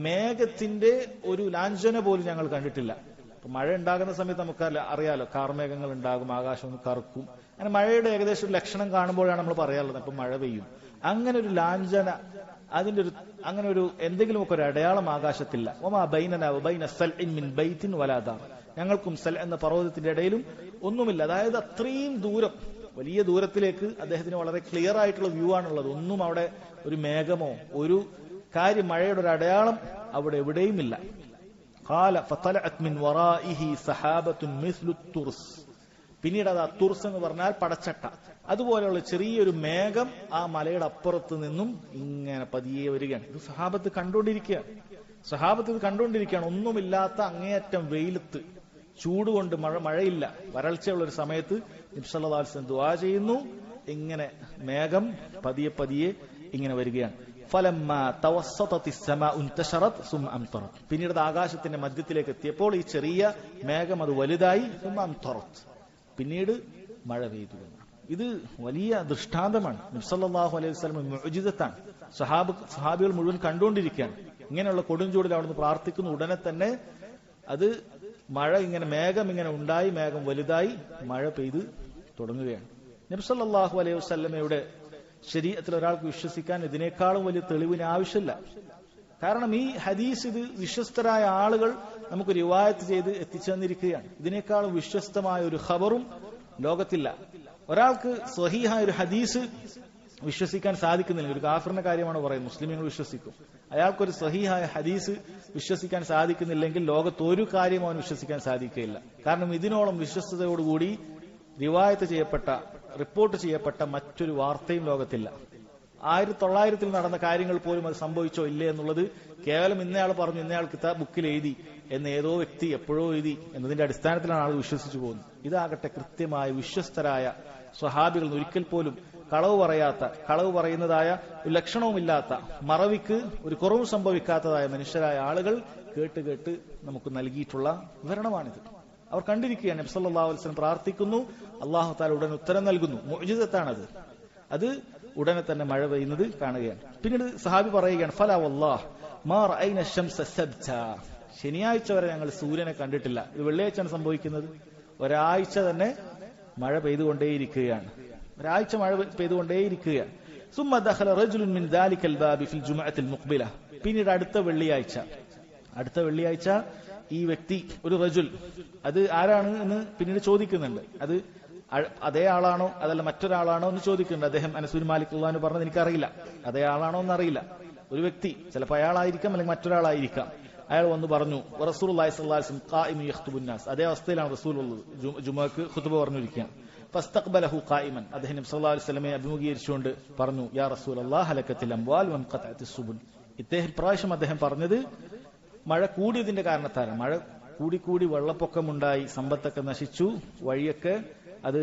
മേഘത്തിന്റെ ഒരു ലാഞ്ചന പോലും ഞങ്ങൾ കണ്ടിട്ടില്ല. മഴ ഉണ്ടാകുന്ന സമയത്ത് നമുക്ക് അറിയാലോ, കാർമേഘങ്ങൾ ഉണ്ടാകും, ആകാശം ഒന്ന് കറുക്കും. അങ്ങനെ മഴയുടെ ഏകദേശം ഒരു ലക്ഷണം കാണുമ്പോഴാണ് നമ്മൾ പറയാറുള്ളത് അപ്പൊ മഴ പെയ്യും. അങ്ങനെ ഒരു ലാഞ്ചന, അതിന്റെ ഒരു അങ്ങനെ ഒരു എന്തെങ്കിലുമൊക്കെ ഒരു അടയാളം ആകാശത്തില്ല. വമാ ബൈനനാ വബൈന സൽഇൻ മിൻ ബൈത്തിൻ വലാ ദാർ, ഞങ്ങൾക്കും സൽ എന്ന പർവ്വതത്തിന്റെ ഇടയിലും ഒന്നുമില്ല. അതായത് അത്രയും ദൂരം, വലിയ ദൂരത്തിലേക്ക് അദ്ദേഹത്തിന് വളരെ ക്ലിയർ ആയിട്ടുള്ള വ്യൂ ആണുള്ളത്. ഒന്നും അവിടെ ഒരു മേഘമോ ഒരു കാര്യം, മഴയുടെ ഒരു അടയാളം അവിടെ എവിടെയുമില്ല. ഖാല ഫതലഅത് മിൻ വറാഇഹി സഹാബത്തുൻ മിസ്ലു തുർസ്, പിന്നീട് അത് തുർസ് എന്ന് പറഞ്ഞാൽ പടച്ചട്ട, അതുപോലെയുള്ള ചെറിയൊരു മേഘം ആ മലയുടെ അപ്പുറത്ത് നിന്നും ഇങ്ങനെ പതിയെ വരികയാണ്. ഇത് സഹാബത്ത് കണ്ടുകൊണ്ടിരിക്കുകയാണ്. ഒന്നുമില്ലാത്ത അങ്ങേയറ്റം വെയിലത്ത്, ചൂടുകൊണ്ട് മഴയില്ല, വരൾച്ചയുള്ള ഒരു സമയത്ത് നബി സല്ലല്ലാഹു അലൈഹി വസല്ലം ദുആ ചെയ്യുന്നു. ഇങ്ങനെ മേഘം പതിയെ പതിയെ ഇങ്ങനെ വരികയാണ്. പിന്നീട് ആകാശത്തിന്റെ മധ്യത്തിലേക്ക് എത്തിയപ്പോൾ ഈ ചെറിയ മേഘം അത് വലുതായി പിന്നീട് മഴ പെയ്തു. ഇത് വലിയ ദൃഷ്ടാന്തമാണ്. നബി സല്ലല്ലാഹു അലൈഹി വസല്ലം മുഅ്ജിസത്താണ്. സഹാബികൾ മുഴുവൻ കണ്ടുകൊണ്ടിരിക്കുകയാണ്. ഇങ്ങനെയുള്ള കൊടുംചൂടിൽ അവിടുന്ന് പ്രാർത്ഥിക്കുന്നു. ഉടനെ തന്നെ അത് മഴ ഇങ്ങനെ മേഘം ഇങ്ങനെ ഉണ്ടായി, മേഘം വലുതായി മഴ പെയ്ത് തുടങ്ങുകയാണ്. നബി സല്ലല്ലാഹു അലൈഹി വസല്ലമയുടെ ശരീഅത്തിൽ ഒരാൾക്ക് വിശ്വസിക്കാൻ ഇതിനേക്കാളും വലിയ തെളിവിന് ആവശ്യമില്ല. കാരണം ഈ ഹദീസ് ഇത് വിശ്വസ്തരായ ആളുകൾ നമുക്ക് റിവായത്ത് ചെയ്ത് എത്തിച്ചു തന്നിരിക്കുകയാണ്. ഇതിനേക്കാളും വിശ്വസ്തമായ ഒരു ഖബറും ലോകത്തില്ല. ഒരാൾക്ക് സ്വഹീഹായ ഒരു ഹദീസ് വിശ്വസിക്കാൻ സാധിക്കുന്നില്ല. ഒരു കാഫിറിന്റെ കാര്യമാണ് പറയുന്നത്. മുസ്ലിമീങ്ങൾ വിശ്വസിക്കും. അയാൾക്കൊരു സ്വഹീഹായ ഹദീസ് വിശ്വസിക്കാൻ സാധിക്കുന്നില്ലെങ്കിൽ ലോകത്ത് ഒരു കാര്യം അവൻ വിശ്വസിക്കാൻ സാധിക്കുകയില്ല. കാരണം ഇതിനോളം വിശ്വസ്തയോടുകൂടി റിവായത്ത് ചെയ്യപ്പെട്ട, റിപ്പോർട്ട് ചെയ്യപ്പെട്ട മറ്റൊരു വാർത്തയും ലോകത്തില്ല. 1900 നടന്ന കാര്യങ്ങൾ പോലും അത് സംഭവിച്ചോ ഇല്ലേ എന്നുള്ളത് കേവലം ഇന്നയാൾ പറഞ്ഞു, ഇന്നയാൾ കിതാബ് ബുക്കിൽ എഴുതി എന്ന് ഏതോ വ്യക്തി എപ്പോഴോ എഴുതി എന്നതിന്റെ അടിസ്ഥാനത്തിലാണ് ആൾ വിശ്വസിച്ചു പോകുന്നത്. ഇതാകട്ടെ കൃത്യമായ വിശ്വസ്തരായ സ്വഹാബികൾ ഒരിക്കൽ പോലും കളവ് പറയാത്ത, കളവ് പറയുന്നതായ ഒരു ലക്ഷണവുമില്ലാത്ത, മറവിക്ക് ഒരു കുറവും സംഭവിക്കാത്തതായ മനുഷ്യരായ ആളുകൾ കേട്ട് കേട്ട് നമുക്ക് നൽകിയിട്ടുള്ള വിവരണമാണിത്. അവർ കണ്ടിരിക്കുകയാണ്. നബി സല്ലല്ലാഹു അലൈഹി വസല്ലം പ്രാർത്ഥിക്കുന്നു, അല്ലാഹു തആല ഉടൻ ഉത്തരം നൽകുന്നു. മുഅ്ജിസത്താണത്. അത് ഉടനെ തന്നെ മഴ പെയ്യുന്നത് കാണുകയാണ്. പിന്നീട് സഹാബി പറയുകയാണ്, ഫലാ വല്ലാഹ് മാ റഅയ്ന അശംസ സബ്ത. ശനിയാഴ്ച വരെ ഞങ്ങൾ സൂര്യനെ കണ്ടിട്ടില്ല. ഇത് വെള്ളിയാഴ്ചയാണ് സംഭവിക്കുന്നത്. ഒരാഴ്ച തന്നെ മഴ പെയ്തുകൊണ്ടേയിരിക്കുകയാണ്. ഒരാഴ്ച മഴ പെയ്തുകൊണ്ടേയിരിക്കുകയാണ്. സുമ്മ ദഖല റജുലുൻ മിൻ ദാലികൽ ബാബി ഫിൽ ജുമുഅത്തിൽ മുഖ്ബില. പിന്നീട് അടുത്ത വെള്ളിയാഴ്ച ഈ വ്യക്തി, ഒരു റജുൽ, അത് ആരാണ് എന്ന് പിന്നീട് ചോദിക്കുന്നുണ്ട്. അത് അതേ ആളാണോ അതല്ല മറ്റൊരാളാണോ എന്ന് ചോദിക്കുന്നുണ്ട്. അദ്ദേഹം അനസ് ബിൻ മാലിക് റളിയല്ലാഹു അൻഹു പറഞ്ഞത് എനിക്കറിയില്ല, അതേ ആളാണോ എന്നറിയില്ല. ഒരു വ്യക്തി, ചിലപ്പോൾ അയാളായിരിക്കാം അല്ലെങ്കിൽ മറ്റൊരാളായിരിക്കാം. അയാൾ വന്ന് പറഞ്ഞു, റസൂലുള്ളാഹി സ്വല്ലല്ലാഹു അലൈഹി വസല്ലം ഖായിമുൻ യഖ്തുബുൻ നാസ്. അതേ അവസ്ഥയിലാണ് റസൂൽ ഉള്ളത്, ജുമുഅക്ക് ഖുതുബ പറഞ്ഞിരിക്കുകയാണ്. ഫസ്തഖ്ബലഹു ഖായിമൻ. അദ്ദേഹം നബി സല്ലല്ലാഹു അലൈഹി വസല്ലമയെ അഭിമുഖീകരിച്ചുകൊണ്ട് പറഞ്ഞു, യാ റസൂലല്ലാഹ് ഹലകത്തിൽ അംവാൽ വൻഖതഅത്തിസ് സുബുൽ. പ്രാവശ്യം അദ്ദേഹം പറഞ്ഞത് മഴ കൂടിയതിന്റെ കാരണത്താലാണ്. മഴ കൂടി വെള്ളപ്പൊക്കമുണ്ടായി, സമ്പത്തൊക്കെ നശിച്ചു, വഴിയൊക്കെ അത്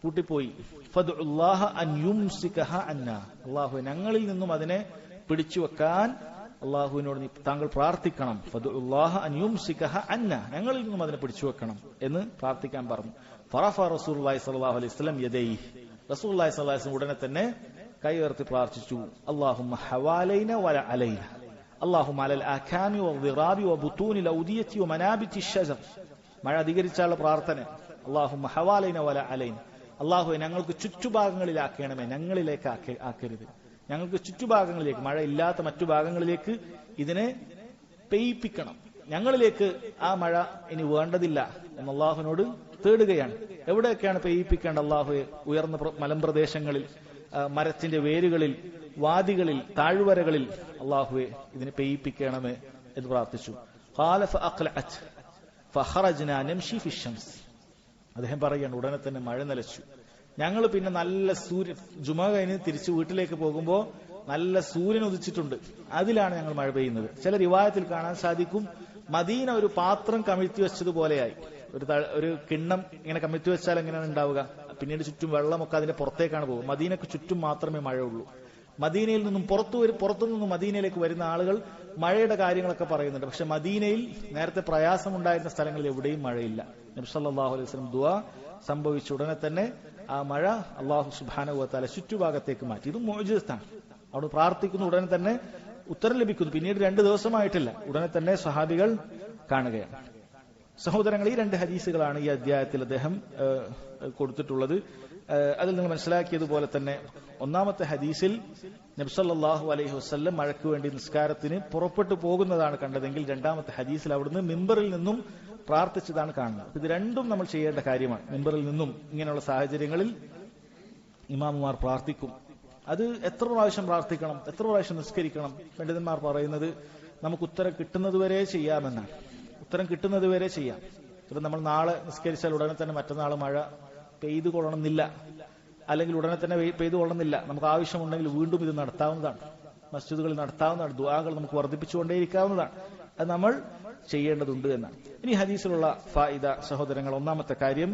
പൂട്ടിപ്പോയി. ഫദ്ഉല്ലാഹ അൻ യുംസികഹ അന്നാ. അല്ലാഹു ഞങ്ങളിൽ നിന്നും അതിനെ പിടിച്ചു വെക്കാൻ അല്ലാഹുവിനോട് താങ്കൾ പ്രാർത്ഥിക്കണം. ഫദ്ഉല്ലാഹ അൻ യുംസികഹ അന്നാ, ഞങ്ങളിൽ നിന്നും അതിനെ പിടിച്ചു വെക്കണം എന്ന് പ്രാർത്ഥിക്കാൻ പറഞ്ഞു. ഫറഫ റസൂലുള്ളാഹി സ്വല്ലല്ലാഹു അലൈഹി വസല്ലം യദൈഹി. റസൂലുള്ളാഹി സ്വല്ലല്ലാഹു അലൈഹി വസല്ലം ഉടനെ തന്നെ കൈ ഉയർത്തി പ്രാർത്ഥിച്ചു, അല്ലാഹുമ്മ ഹവാലൈന വല അലൈന, അല്ലാഹുമ്മ അലൽ ആകാമി വദ്ദിറാബി വബുതൂനിൽ ഔദിയതി വമനാബിതി അശ്ശജർ. മഴ അധികരിച്ചാലുള്ള പ്രാർത്ഥന. അല്ലാഹുമ്മ ഹവാലൈന വല അലൈന. അല്ലാഹുവേ ഞങ്ങൾക്ക് ചുറ്റുഭാഗങ്ങളിലാക്കണമേ, ഞങ്ങളിലേക്ക് ആക്കരുത്. ഞങ്ങൾക്ക് ചുറ്റുഭാഗങ്ങളിലേക്ക്, മഴ ഇല്ലാത്ത മറ്റു ഭാഗങ്ങളിലേക്ക് ഇതിനെ പെയ്യിപ്പിക്കണം. ഞങ്ങളിലേക്ക് ആ മഴ ഇനി വേണ്ടതില്ല എന്ന് അള്ളാഹുവിനോട് തേടുകയാണ്. എവിടെയൊക്കെയാണ് പെയ്യിപ്പിക്കേണ്ട? അള്ളാഹുവെ ഉയർന്ന മലമ്പ്രദേശങ്ങളിൽ, മരത്തിന്റെ വേരുകളിൽ, വാദികളിൽ, താഴ്വരകളിൽ അള്ളാഹുവെ ഇതിനെ പെയ്യിപ്പിക്കണമേ എന്ന് പ്രാർത്ഥിച്ചു. അദ്ദേഹം പറയുകയാണ്, ഉടനെ തന്നെ മഴ നിലച്ചു. ഞങ്ങൾ പിന്നെ നല്ല സൂര്യൻ, ജുമാ കഴിഞ്ഞ് തിരിച്ച് വീട്ടിലേക്ക് പോകുമ്പോൾ നല്ല സൂര്യൻ ഉദിച്ചിട്ടുണ്ട്, അതിലാണ് ഞങ്ങൾ മഴ പെയ്യുന്നത്. ചില റിവായത്തിൽ കാണാൻ സാധിക്കും, മദീന ഒരു പാത്രം കമിഴ്ത്തി വെച്ചതുപോലെയായി. ഒരു കിണ്ണം ഇങ്ങനെ കമിഴ്ത്തി വെച്ചാൽ എങ്ങനെയാണ് ഉണ്ടാവുക? പിന്നീട് ചുറ്റും വെള്ളമൊക്കെ അതിന്റെ പുറത്തേക്കാണ് പോകുക. മദീനക്ക് ചുറ്റും മാത്രമേ മഴയുള്ളൂ. മദീനയിൽ നിന്നും പുറത്തുനിന്നും മദീനയിലേക്ക് വരുന്ന ആളുകൾ മഴയുടെ കാര്യങ്ങളൊക്കെ പറയുന്നുണ്ട്. പക്ഷെ മദീനയിൽ നേരത്തെ പ്രയാസമുണ്ടായിരുന്ന സ്ഥലങ്ങളിൽ എവിടെയും മഴയില്ല. നബി സല്ലല്ലാഹു അലൈഹി വസല്ലം ദുആ സംഭവിച്ച ഉടനെ തന്നെ ആ മഴ അല്ലാഹു സുബ്ഹാനഹു വ തആല ചുറ്റുഭാഗത്തേക്ക് മാറ്റി. ഇത് മുഅ്ജിസത്താണ്. അവിടെ പ്രാർത്ഥിക്കുന്നു, ഉടനെ തന്നെ ഉത്തരം ലഭിക്കുന്നു. പിന്നീട് 2 ദിവസമായിട്ടില്ല, ഉടനെ തന്നെ സ്വഹാബികൾ കാണുകയാണ്. സഹോദരങ്ങൾ, ഈ 2 ഹദീസുകളാണ് ഈ അധ്യായത്തിൽ അദ്ദേഹം കൊടുത്തിട്ടുള്ളത്. അതിൽ നിങ്ങൾ മനസ്സിലാക്കിയതുപോലെ തന്നെ ഒന്നാമത്തെ ഹദീസിൽ നബി സല്ലല്ലാഹു അലൈഹി വസല്ലം മഴയ്ക്ക് വേണ്ടി നിസ്കാരത്തിന് പുറപ്പെട്ടു പോകുന്നതാണ് കണ്ടതെങ്കിൽ, രണ്ടാമത്തെ ഹദീസിൽ അവിടുന്ന് മിമ്പറിൽ നിന്നും പ്രാർത്ഥിച്ചതാണ് കാണുന്നത്. ഇത് രണ്ടും നമ്മൾ ചെയ്യേണ്ട കാര്യമാണ്. മിമ്പറിൽ നിന്നും ഇങ്ങനെയുള്ള സാഹചര്യങ്ങളിൽ ഇമാമുമാർ പ്രാർത്ഥിക്കും. അത് എത്ര പ്രാവശ്യം പ്രാർത്ഥിക്കണം, എത്ര പ്രാവശ്യം നിസ്കരിക്കണം? പണ്ഡിതന്മാർ പറയുന്നത് നമുക്ക് ഉത്തരം കിട്ടുന്നതുവരെ ചെയ്യാമെന്നാണ്. ഉത്തരം കിട്ടുന്നതുവരെ ചെയ്യാം. ഇപ്പം നമ്മൾ നാളെ നിസ്കരിച്ചാൽ ഉടനെ തന്നെ മറ്റന്നാൾ മഴ പെയ്തു കൊള്ളണമെന്നില്ല, അല്ലെങ്കിൽ ഉടനെ തന്നെ പെയ്തു കൊള്ളണമെന്നില്ല. നമുക്ക് ആവശ്യമുണ്ടെങ്കിൽ വീണ്ടും ഇത് നടത്താവുന്നതാണ്. മസ്ജിദുകളിൽ നടത്താവുന്നതാണ്. ദുആകൾ നമുക്ക് വർദ്ധിപ്പിച്ചുകൊണ്ടേയിരിക്കാവുന്നതാണ്. അത് നമ്മൾ ചെയ്യേണ്ടതുണ്ട് എന്നാണ്. ഇനി ഹദീസിലുള്ള ഫായിദ സഹോദരങ്ങൾ, ഒന്നാമത്തെ കാര്യം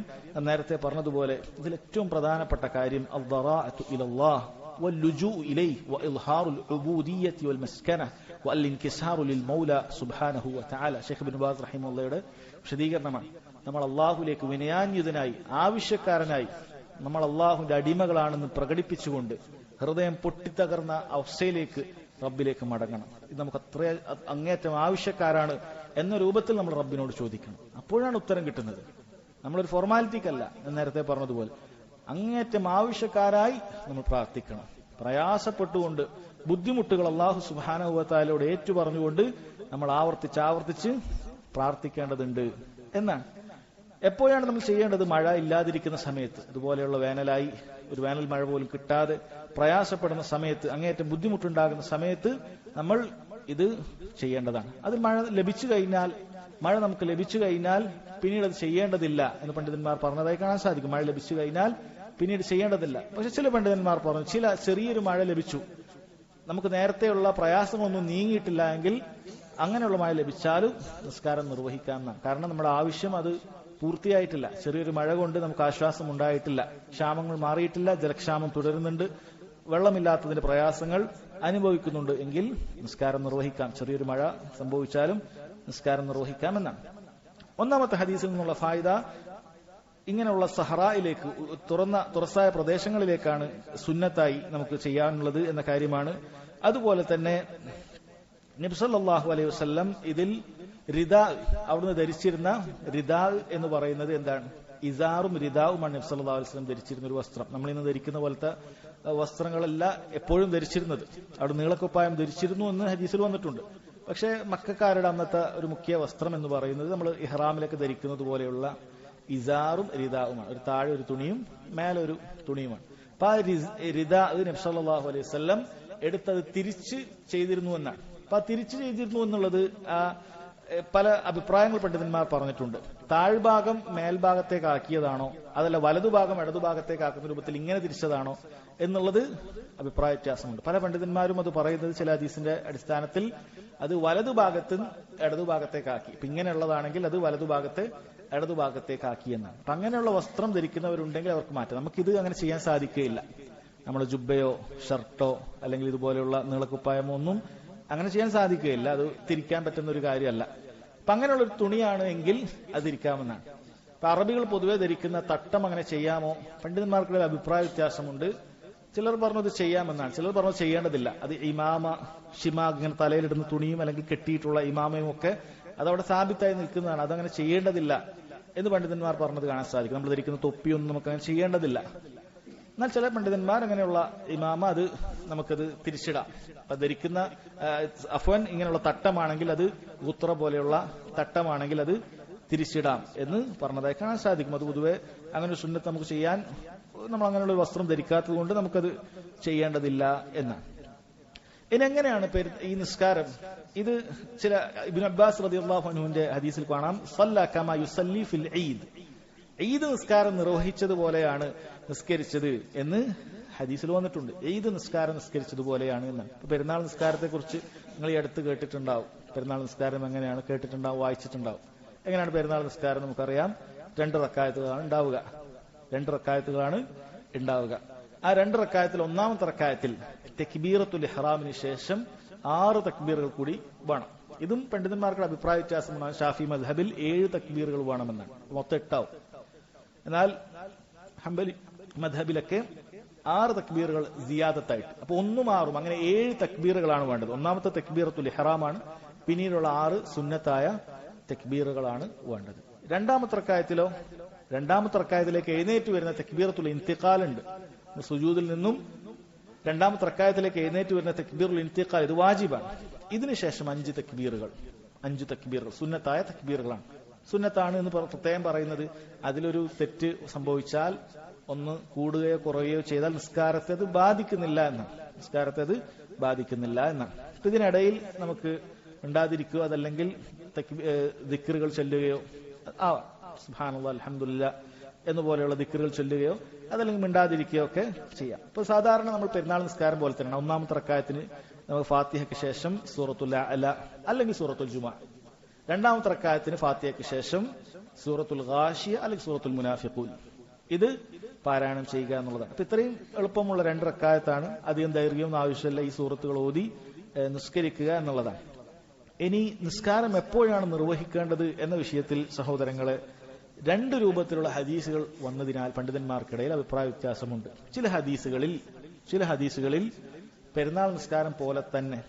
നേരത്തെ പറഞ്ഞതുപോലെ ഇതിൽ ഏറ്റവും പ്രധാനപ്പെട്ട കാര്യം അദ്ദറാഅതു ഇലല്ലാഹ് واللجوء إليه وإظهار العبودية والمسكنة والانكسار للمولى سبحانه وتعالى. ഷെയ്ഖ് ഇബ്നു ബാസ് റഹിമഹുള്ളയുടെ വിശദീകരണമാണ്. നമ്മൾ അള്ളാഹുലേക്ക് വിനയാന്വിതനായി ആവശ്യക്കാരനായി നമ്മൾ അള്ളാഹുവിന്റെ അടിമകളാണെന്ന് പ്രകടിപ്പിച്ചുകൊണ്ട് ഹൃദയം പൊട്ടിത്തകർന്ന അവസ്ഥയിലേക്ക് റബ്ബിലേക്ക് മടങ്ങണം. ഇത് നമുക്ക് അത്ര അങ്ങേറ്റം ആവശ്യക്കാരാണ് എന്ന രൂപത്തിൽ നമ്മൾ റബ്ബിനോട് ചോദിക്കണം. അപ്പോഴാണ് ഉത്തരം കിട്ടുന്നത്. നമ്മളൊരു ഫോർമാലിറ്റിക്കല്ല, ഞാൻ നേരത്തെ പറഞ്ഞതുപോലെ അങ്ങേറ്റം ആവശ്യക്കാരായി നമ്മൾ പ്രാർത്ഥിക്കണം. പ്രയാസപ്പെട്ടുകൊണ്ട് ബുദ്ധിമുട്ടുകൾ അല്ലാഹു സുബ്ഹാനഹു വ തആലയോട് ഏറ്റു പറഞ്ഞുകൊണ്ട് നമ്മൾ ആവർത്തിച്ച് പ്രാർത്ഥിക്കേണ്ടതുണ്ട് എന്നാണ്. എപ്പോഴാണ് നമ്മൾ ചെയ്യേണ്ടത്? മഴ ഇല്ലാതിരിക്കുന്ന സമയത്ത്, ഇതുപോലെയുള്ള വേനലായി ഒരു വേനൽ മഴ പോലും കിട്ടാതെ പ്രയാസപ്പെടുന്ന സമയത്ത്, അങ്ങേയറ്റം ബുദ്ധിമുട്ടുണ്ടാകുന്ന സമയത്ത് നമ്മൾ ഇത് ചെയ്യേണ്ടതാണ്. അത് മഴ നമുക്ക് ലഭിച്ചു കഴിഞ്ഞാൽ പിന്നീട് അത് ചെയ്യേണ്ടതില്ല എന്ന് പണ്ഡിതന്മാർ പറഞ്ഞതായി കാണാൻ സാധിക്കും. മഴ ലഭിച്ചു കഴിഞ്ഞാൽ പിന്നീട് ചെയ്യേണ്ടതില്ല. പക്ഷെ ചില പണ്ഡിതന്മാർ പറഞ്ഞു, ചെറിയൊരു മഴ ലഭിച്ചു, നമുക്ക് നേരത്തെയുള്ള പ്രയാസങ്ങളൊന്നും നീങ്ങിയിട്ടില്ല എങ്കിൽ അങ്ങനെയുള്ള മഴ ലഭിച്ചാലും നിസ്കാരം നിർവഹിക്കാമെന്നാണ്. കാരണം നമ്മുടെ ആവശ്യം അത് പൂർത്തിയായിട്ടില്ല. ചെറിയൊരു മഴ കൊണ്ട് നമുക്ക് ആശ്വാസം ഉണ്ടായിട്ടില്ല, ക്ഷാമങ്ങൾ മാറിയിട്ടില്ല, ജലക്ഷാമം തുടരുന്നുണ്ട്, വെള്ളമില്ലാത്തതിന്റെ പ്രയാസങ്ങൾ അനുഭവിക്കുന്നുണ്ട് എങ്കിൽ നിസ്കാരം നിർവഹിക്കാം. ചെറിയൊരു മഴ സംഭവിച്ചാലും നിസ്കാരം നിർവഹിക്കാമെന്നാണ്. ഒന്നാമത്തെ ഹദീസിൽ നിന്നുള്ള ഫായിദ, ഇങ്ങനെയുള്ള സഹറായിലേക്ക്, തുറസായ പ്രദേശങ്ങളിലേക്കാണ് സുന്നത്തായി നമുക്ക് ചെയ്യാനുള്ളത് എന്ന കാര്യമാണ്. അതുപോലെ തന്നെ നബി സല്ലല്ലാഹു അലൈഹി വസല്ലം ഇതിൽ റിദാ, അവിടുന്ന് ധരിച്ചിരുന്ന റിദാ എന്ന് പറയുന്നത് എന്താണ്? ഇസാറും റിദാവുമാണ് നബി സല്ലല്ലാഹു അലൈഹി വസല്ലം ധരിച്ചിരുന്ന ഒരു വസ്ത്രം. നമ്മളിന്ന് ധരിക്കുന്ന പോലത്തെ വസ്ത്രങ്ങളല്ല എപ്പോഴും ധരിച്ചിരുന്നത്. അവിടെ നീളക്കുപ്പായം ധരിച്ചിരുന്നു എന്ന് ഹദീസിൽ വന്നിട്ടുണ്ട്. പക്ഷേ മക്കക്കാരുടെ അന്നത്തെ ഒരു മുഖ്യ വസ്ത്രം എന്ന് പറയുന്നത് നമ്മൾ ഇഹ്റാമിലൊക്കെ ധരിക്കുന്നത് പോലെയുള്ള ഇസാറും റിദാവുമാണ്. ഒരു താഴെ ഒരു തുണിയും മേലെ ഒരു തുണിയുമാണ്. അപ്പൊ ആ റിദാ നബി സല്ലല്ലാഹു അലൈഹി വസല്ലം എടുത്തത് തിരിച്ച് ചെയ്തിരുന്നു എന്നാണ്. അപ്പൊ ആ തിരിച്ചു ചെയ്തിരുന്നു എന്നുള്ളത് പല അഭിപ്രായങ്ങൾ പണ്ഡിതന്മാർ പറഞ്ഞിട്ടുണ്ട്. താഴ്ഭാഗം മേൽഭാഗത്തേക്ക് ആക്കിയതാണോ, അതല്ല വലതുഭാഗം ഇടതുഭാഗത്തേക്ക് ആക്കുന്ന രൂപത്തിൽ ഇങ്ങനെ തിരിച്ചതാണോ എന്നുള്ളത് അഭിപ്രായ വ്യത്യാസമുണ്ട്. പല പണ്ഡിതന്മാരും അത് പറയുന്നത് ചില ഹദീസിന്റെ അടിസ്ഥാനത്തിൽ അത് വലതുഭാഗത്ത് ഇടതുഭാഗത്തേക്കാക്കി. ഇപ്പൊ ഇങ്ങനെയുള്ളതാണെങ്കിൽ അത് വലതുഭാഗത്ത് ഇടതുഭാഗത്തേക്കാക്കി എന്നാണ്. അപ്പൊ അങ്ങനെയുള്ള വസ്ത്രം ധരിക്കുന്നവരുണ്ടെങ്കിൽ അവർക്ക് മാറ്റാം. നമുക്കിത് അങ്ങനെ ചെയ്യാൻ സാധിക്കുകയില്ല. നമ്മൾ ജുബ്ബയോ ഷർട്ടോ അല്ലെങ്കിൽ ഇതുപോലെയുള്ള നീളക്കുപ്പായമോ ഒന്നും അങ്ങനെ ചെയ്യാൻ സാധിക്കുകയില്ല. അത് തിരിക്കാൻ പറ്റുന്ന ഒരു കാര്യമല്ല. അപ്പൊ അങ്ങനെയുള്ള ഒരു തുണിയാണ് എങ്കിൽ അത് തിരിക്കാമെന്നാണ്. അപ്പൊ അറബികൾ പൊതുവെ ധരിക്കുന്ന തട്ടം അങ്ങനെ ചെയ്യാമോ? പണ്ഡിതന്മാർക്കുള്ള അഭിപ്രായ വ്യത്യാസമുണ്ട്. ചിലർ പറഞ്ഞത് ചെയ്യാമെന്നാണ്, ചിലർ പറഞ്ഞത് ചെയ്യേണ്ടതില്ല. അത് ഇമാമ, ഷിമാഗ്, ഇങ്ങനെ തലയിലിടുന്ന തുണിയും അല്ലെങ്കിൽ കെട്ടിയിട്ടുള്ള ഇമാമയും ഒക്കെ അതവിടെ സ്ഥാപിതായി നിൽക്കുന്നതാണ്. അതങ്ങനെ ചെയ്യേണ്ടതില്ല എന്ന് പണ്ഡിതന്മാർ പറഞ്ഞത് കാണാൻ സാധിക്കും. നമ്മൾ ധരിക്കുന്ന തൊപ്പിയൊന്നും നമുക്ക് അങ്ങനെ ചെയ്യേണ്ടതില്ല. എന്നാൽ ചില പണ്ഡിതന്മാർ അങ്ങനെയുള്ള ഇമാമ അത് നമുക്കത് തിരിച്ചിടാം. അപ്പൊ ധരിക്കുന്ന അഫ്വൻ ഇങ്ങനെയുള്ള തട്ടമാണെങ്കിൽ, അത് ഗുത്ര പോലെയുള്ള തട്ടമാണെങ്കിൽ അത് തിരിച്ചിടാം എന്ന് പറഞ്ഞതായി കാണാൻ സാധിക്കും. അത് പൊതുവെ അങ്ങനെ ഒരു സുന്നത്ത് നമുക്ക് ചെയ്യാൻ, നമ്മൾ അങ്ങനെയുള്ള ഒരു വസ്ത്രം ധരിക്കാത്തത് കൊണ്ട് നമുക്കത് ചെയ്യേണ്ടതില്ല എന്നാണ്. ഇനി എങ്ങനെയാണ് ഈ നിസ്കാരം? ഇത് ചില ഇബ്നു അബ്ബാസ് റളിയല്ലാഹു അൻഹുവിന്റെ ഹദീസിൽ കാണാം, സല്ല കമാ യുസല്ലി ഫിൽ ഈദ്, ഈദ് നിസ്കാരം നിർവഹിച്ചതുപോലെയാണ് നിസ്കരിച്ചത് എന്ന് ഹദീസിൽ വന്നിട്ടുണ്ട്. ഈദ് നിസ്കാരം നിസ്കരിച്ചതുപോലെയാണ് എന്നാണ്. ഇപ്പൊ പെരുന്നാൾ നിസ്കാരത്തെ കുറിച്ച് നിങ്ങൾ ഈ അടുത്ത് കേട്ടിട്ടുണ്ടാവും. പെരുന്നാൾ നിസ്കാരം എങ്ങനെയാണ് കേട്ടിട്ടുണ്ടാവും, വായിച്ചിട്ടുണ്ടാവും. എങ്ങനെയാണ് പെരുന്നാൾ നിസ്കാരം? നമുക്കറിയാം, 2 റക്അത്തുകളാണ് ഉണ്ടാവുക. 2 റക്അത്തുകളാണ് ഉണ്ടാവുക. ആ 2 റക്അത്തിൽ ഒന്നാമത്തെ റക്അത്തിൽ തക്ബീറത്തുൽ ഇഹ്റാമിന് ശേഷം 6 തക്ബീറുകൾ കൂടി വേണം. ഇതും പണ്ഡിതന്മാർക്കുള്ള അഭിപ്രായ വ്യത്യാസമാണ്. ഷാഫി മദ്ഹബിൽ 7 തക്ബീറുകൾ വേണമെന്നാണ്, മൊത്തം 8 ആവും. എന്നാൽ ഹംബലി മദ്ഹബിലൊക്കെ 6 തക്ബീറുകൾ സിയാദത്തായിട്ട്, അപ്പൊ 1ഉം 6ഉം അങ്ങനെ 7 തക്ബീറുകളാണ് വേണ്ടത്. ഒന്നാമത്തെ തക്ബീറത്തുൽ ഇഹ്റാമാണ്, പിന്നീടുള്ള 6 സുന്നത്തായ തക്ബീറുകളാണ് വേണ്ടത്. രണ്ടാമത്തെ റക്അത്തിലോ, രണ്ടാമത്തെ റക്അത്തിലേക്ക് എഴുന്നേറ്റ് വരുന്ന തക്ബീറത്തുൽ ഇന്തിഖാൽ ഉണ്ട്. സുജൂദിൽ നിന്നും രണ്ടാമത്തെ റക്അത്തിലേക്ക് എഴുന്നേറ്റ് വരുന്ന തക്ബീറുൽ ഇന്തിഖാൽ, ഇത് വാജിബാണ്. ഇതിനുശേഷം 5 തക്ബീറുകൾ സുന്നത്തായ തക്ബീറുകളാണ്. സുന്നത്താണ് എന്ന് പ്രത്യേകം പറയുന്നത്, അതിലൊരു തെറ്റ് സംഭവിച്ചാൽ, ഒന്ന് കൂടുകയോ കുറയുകയോ ചെയ്താൽ നിസ്കാരത്തെ അത് ബാധിക്കുന്നില്ല എന്നാണ്. ഇതിനിടയിൽ നമുക്ക് ഉണ്ടാതിരിക്കുകയോ അതല്ലെങ്കിൽ ദിക്റുകൾ ചൊല്ലുകയോ, സുബ്ഹാനല്ലാഹ് അൽഹംദുലില്ലാഹ് എന്നുപോലെയുള്ള ദിക്റുകൾ ചൊല്ലുകയോ അതല്ലെങ്കിൽ മിണ്ടാതിരിക്കുകയോ ഒക്കെ ചെയ്യാം. ഇപ്പൊ സാധാരണ നമ്മൾ പെരുന്നാൾ നിസ്കാരം പോലെ തന്നെ ഒന്നാമത്തെ റക്അത്തിന് നമുക്ക് ഫാത്തിഹയ്ക്ക് ശേഷം സൂറത്തുൽ അഅല അല്ലെങ്കിൽ സൂറത്തുൽ ജുമുഅ, രണ്ടാമത്തെ റക്അത്തിന് ഫാത്തിഹയ്ക്ക് ശേഷം സൂറത്തുൽ ഗാശിയ അല്ലെങ്കിൽ സൂറത്തുൽ മുനാഫിഖൂൻ, ഇത് പാരായണം ചെയ്യുക എന്നുള്ളതാണ്. അപ്പൊ ഇത്രയും എളുപ്പമുള്ള 2 റക്അത്താണ്, അധികം ദൈർഘ്യമൊന്നും ആവശ്യമില്ല. ഈ സൂറത്തുകൾ ഓതി നിസ്കരിക്കുക എന്നുള്ളതാണ്. ഇനി നിസ്കാരം എപ്പോഴാണ് നിർവഹിക്കേണ്ടത് എന്ന വിഷയത്തിൽ സഹോദരങ്ങളെ 2 രൂപത്തിലുള്ള ഹദീസുകൾ വന്നതിനാൽ പണ്ഡിതന്മാർക്കിടയിൽ അഭിപ്രായ വ്യത്യാസമുണ്ട്. ചില ഹദീസുകളിൽ പെരുന്നാൾ നിസ്കാരം പോലെ തന്നെ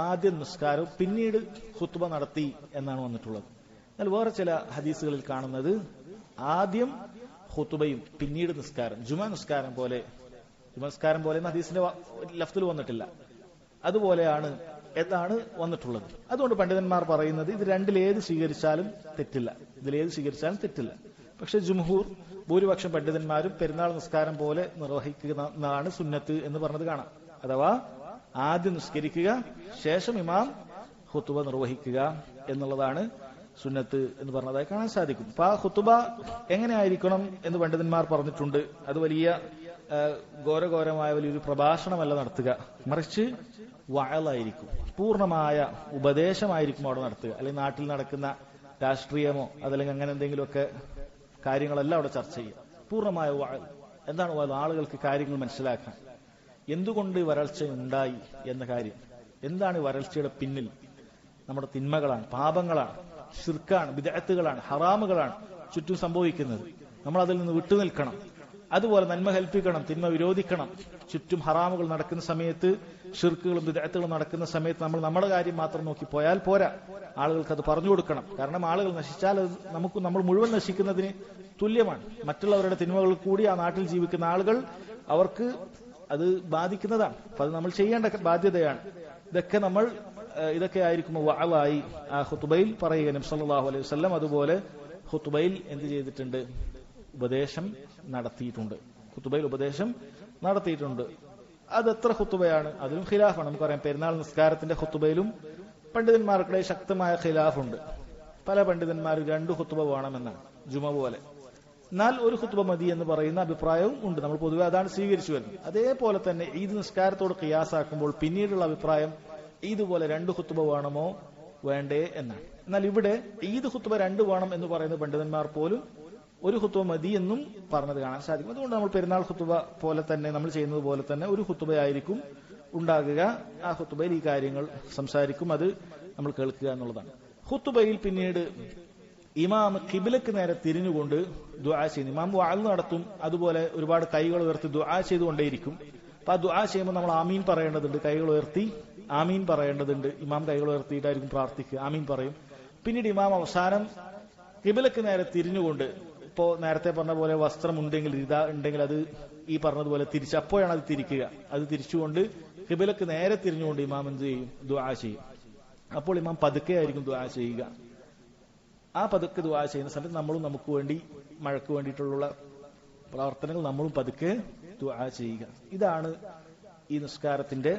ആദ്യം നിസ്കാരവും പിന്നീട് ഖുത്ബ നടത്തി എന്നാണ് വന്നിട്ടുള്ളത്. എന്നാൽ വേറെ ചില ഹദീസുകളിൽ കാണുന്നത് ആദ്യം ഖുത്ബയും പിന്നീട് നിസ്കാരം, ജുമാ നിസ്കാരം പോലെ എന്ന ഹദീസിന്റെ ലഫ്ദിൽ വന്നിട്ടില്ല, അതുപോലെയാണ് എന്നാണ് വന്നിട്ടുള്ളത്. അതുകൊണ്ട് പണ്ഡിതന്മാർ പറയുന്നത് ഇത് രണ്ടിലേത് സ്വീകരിച്ചാലും തെറ്റില്ല. പക്ഷെ ജുംഹൂർ ഭൂരിപക്ഷം പണ്ഡിതന്മാരും പെരുന്നാൾ നിസ്കാരം പോലെ നിർവഹിക്കുന്നതാണ് സുന്നത്ത് എന്ന് പറഞ്ഞത് കാണാം. അഥവാ ആദ്യം നിസ്കരിക്കുക, ശേഷം ഇമാം ഖുത്ബ നിർവഹിക്കുക എന്നുള്ളതാണ് സുന്നത്ത് എന്ന് പറഞ്ഞതായി കാണാൻ സാധിക്കും. അപ്പൊ ആ ഖുത്ബ എങ്ങനെയായിരിക്കണം എന്ന് പണ്ഡിതന്മാർ പറഞ്ഞിട്ടുണ്ട്. അത് വലിയ ഘോരമായ വലിയൊരു പ്രഭാഷണമല്ല നടത്തുക, മറിച്ച് വഅളായിരിക്കും, പൂർണ്ണമായ ഉപദേശമായിരിക്കും അവിടെ നടത്തുക. അല്ലെങ്കിൽ നാട്ടിൽ നടക്കുന്ന രാഷ്ട്രീയമോ അതല്ലെങ്കിൽ അങ്ങനെ എന്തെങ്കിലുമൊക്കെ കാര്യങ്ങളെല്ലാം അവിടെ ചർച്ച ചെയ്യുക. പൂർണ്ണമായ വഅൾ. എന്താണ് വഅൾ? ആളുകൾക്ക് കാര്യങ്ങൾ മനസ്സിലാക്കാൻ, എന്തുകൊണ്ട് വരൾച്ച ഉണ്ടായി എന്ന കാര്യം, എന്താണ് വരൾച്ചയുടെ പിന്നിൽ, നമ്മുടെ തിന്മകളാണ്, പാപങ്ങളാണ്, ശിർക്കാണ്, ബിദ്അത്തുകളാണ്, ഹറാമുകളാണ് ചുറ്റും സംഭവിക്കുന്നത്. നമ്മൾ അതിൽ നിന്ന് വിട്ടുനിൽക്കണം. അതുപോലെ നന്മ കൽപ്പിക്കണം, തിന്മ വിരോധിക്കണം. ചുറ്റും ഹറാമുകൾ നടക്കുന്ന സമയത്ത്, ഷിർക്കുകളും ബിദ്അത്തുകളും നടക്കുന്ന സമയത്ത് നമ്മൾ നമ്മുടെ കാര്യം മാത്രം നോക്കി പോയാൽ പോരാ, ആളുകൾക്ക് അത് പറഞ്ഞു കൊടുക്കണം. കാരണം ആളുകൾ നശിച്ചാൽ അത് നമ്മൾ മുഴുവൻ നശിക്കുന്നതിന് തുല്യമാണ്. മറ്റുള്ളവരുടെ തിന്മകൾ കൂടി ആ നാട്ടിൽ ജീവിക്കുന്ന ആളുകൾ അവർക്ക് അത് ബാധിക്കുന്നതാണ്. അപ്പൊ അത് നമ്മൾ ചെയ്യേണ്ട ബാധ്യതയാണ്. ഇതൊക്കെ ആയിരിക്കും വഅളായി ആ ഖുത്ബയിൽ പറയുക. നബി സല്ലല്ലാഹു അലൈഹി വസല്ലം അതുപോലെ ഖുത്ബയിൽ എന്ത് ചെയ്തിട്ടുണ്ട്? ഉപദേശം നടത്തിയിട്ടുണ്ട്. അത് എത്ര ഖുത്ബയാണ്? അതിലും ഖിലാഫാണ്. നമുക്കറിയാം പെരുന്നാൾ നിസ്കാരത്തിന്റെ ഖുത്ബയിലും പണ്ഡിതന്മാർക്കിടെ ശക്തമായ ഖിലാഫുണ്ട്. പല പണ്ഡിതന്മാരും 2 ഖുത്ബ വേണമെന്നാണ്, ജുമ പോലെ. എന്നാൽ ഒരു ഖുത്ബ മതി എന്ന് പറയുന്ന അഭിപ്രായവും ഉണ്ട്. നമ്മൾ പൊതുവെ അതാണ് സ്വീകരിച്ചു വരുന്നത്. അതേപോലെ തന്നെ ഈദ് നിസ്കാരത്തോട് ഖിയാസാക്കുമ്പോൾ പിന്നീടുള്ള അഭിപ്രായം ഈദ് പോലെ 2 ഖുത്ബ വേണമോ വേണ്ടേ എന്നാണ്. എന്നാൽ ഇവിടെ ഈദ് ഖുത്ബ 2 വേണം എന്ന് പറയുന്ന പണ്ഡിതന്മാർ പോലും ഒരു ഖുത്ബ മതി എന്നും പറഞ്ഞത് കാണാൻ സാധിക്കും. അതുകൊണ്ട് നമ്മൾ പെരുന്നാൾ ഖുത്ബ പോലെ തന്നെ, നമ്മൾ ചെയ്യുന്നത് പോലെ തന്നെ ഒരു ഖുത്ബയായിരിക്കും ഉണ്ടാകുക. ആ ഖുത്ബയിൽ ഈ കാര്യങ്ങൾ സംസാരിക്കും, അത് നമ്മൾ കേൾക്കുക എന്നുള്ളതാണ്. ഖുത്ബയിൽ പിന്നീട് ഇമാം ഖിബ്ലക്ക് നേരെ തിരിഞ്ഞുകൊണ്ട് ദുആ ചെയ്യുന്നു. ഇമാം വഅള് നടത്തും, അതുപോലെ ഒരുപാട് കൈകൾ ഉയർത്തി ദുആ ചെയ്തുകൊണ്ടേയിരിക്കും. അപ്പൊ ആ ദുആ ചെയ്യുമ്പോൾ നമ്മൾ ആമീൻ പറയേണ്ടതുണ്ട്, കൈകൾ ഉയർത്തി ആമീൻ പറയേണ്ടതുണ്ട്. ഇമാം കൈകൾ ഉയർത്തിയിട്ടായിരിക്കും പ്രാർത്ഥിക്കുക, ആമീൻ പറയും. പിന്നീട് ഇമാം അവസാനം ഖിബ്ലക്ക് നേരെ തിരിഞ്ഞുകൊണ്ട്, ഇപ്പോ നേരത്തെ പറഞ്ഞ പോലെ വസ്ത്രം ഉണ്ടെങ്കിൽ, ഉണ്ടെങ്കിൽ അത് ഈ പറഞ്ഞതുപോലെ അപ്പോഴാണ് അത് തിരിക്കുക. അത് തിരിച്ചുകൊണ്ട് ഖിബ്ലക്ക് നേരെ തിരിഞ്ഞുകൊണ്ട് ഇമാം എന്ത് ചെയ്യും? ദുആ ചെയ്യും. അപ്പോൾ ഇമാം പതുക്കെ ആയിരിക്കും ദുആ ചെയ്യുക. ആ പതുക്കെ ദുആ ചെയ്യുന്ന സമയത്ത് നമ്മളും നമുക്ക് വേണ്ടി, മഴയ്ക്ക് വേണ്ടിയിട്ടുള്ള പ്രവർത്തനങ്ങൾ നമ്മളും പതുക്കെ ദുആ ചെയ്യുക. ഇതാണ് ഈ നിസ്കാരത്തിന്റെ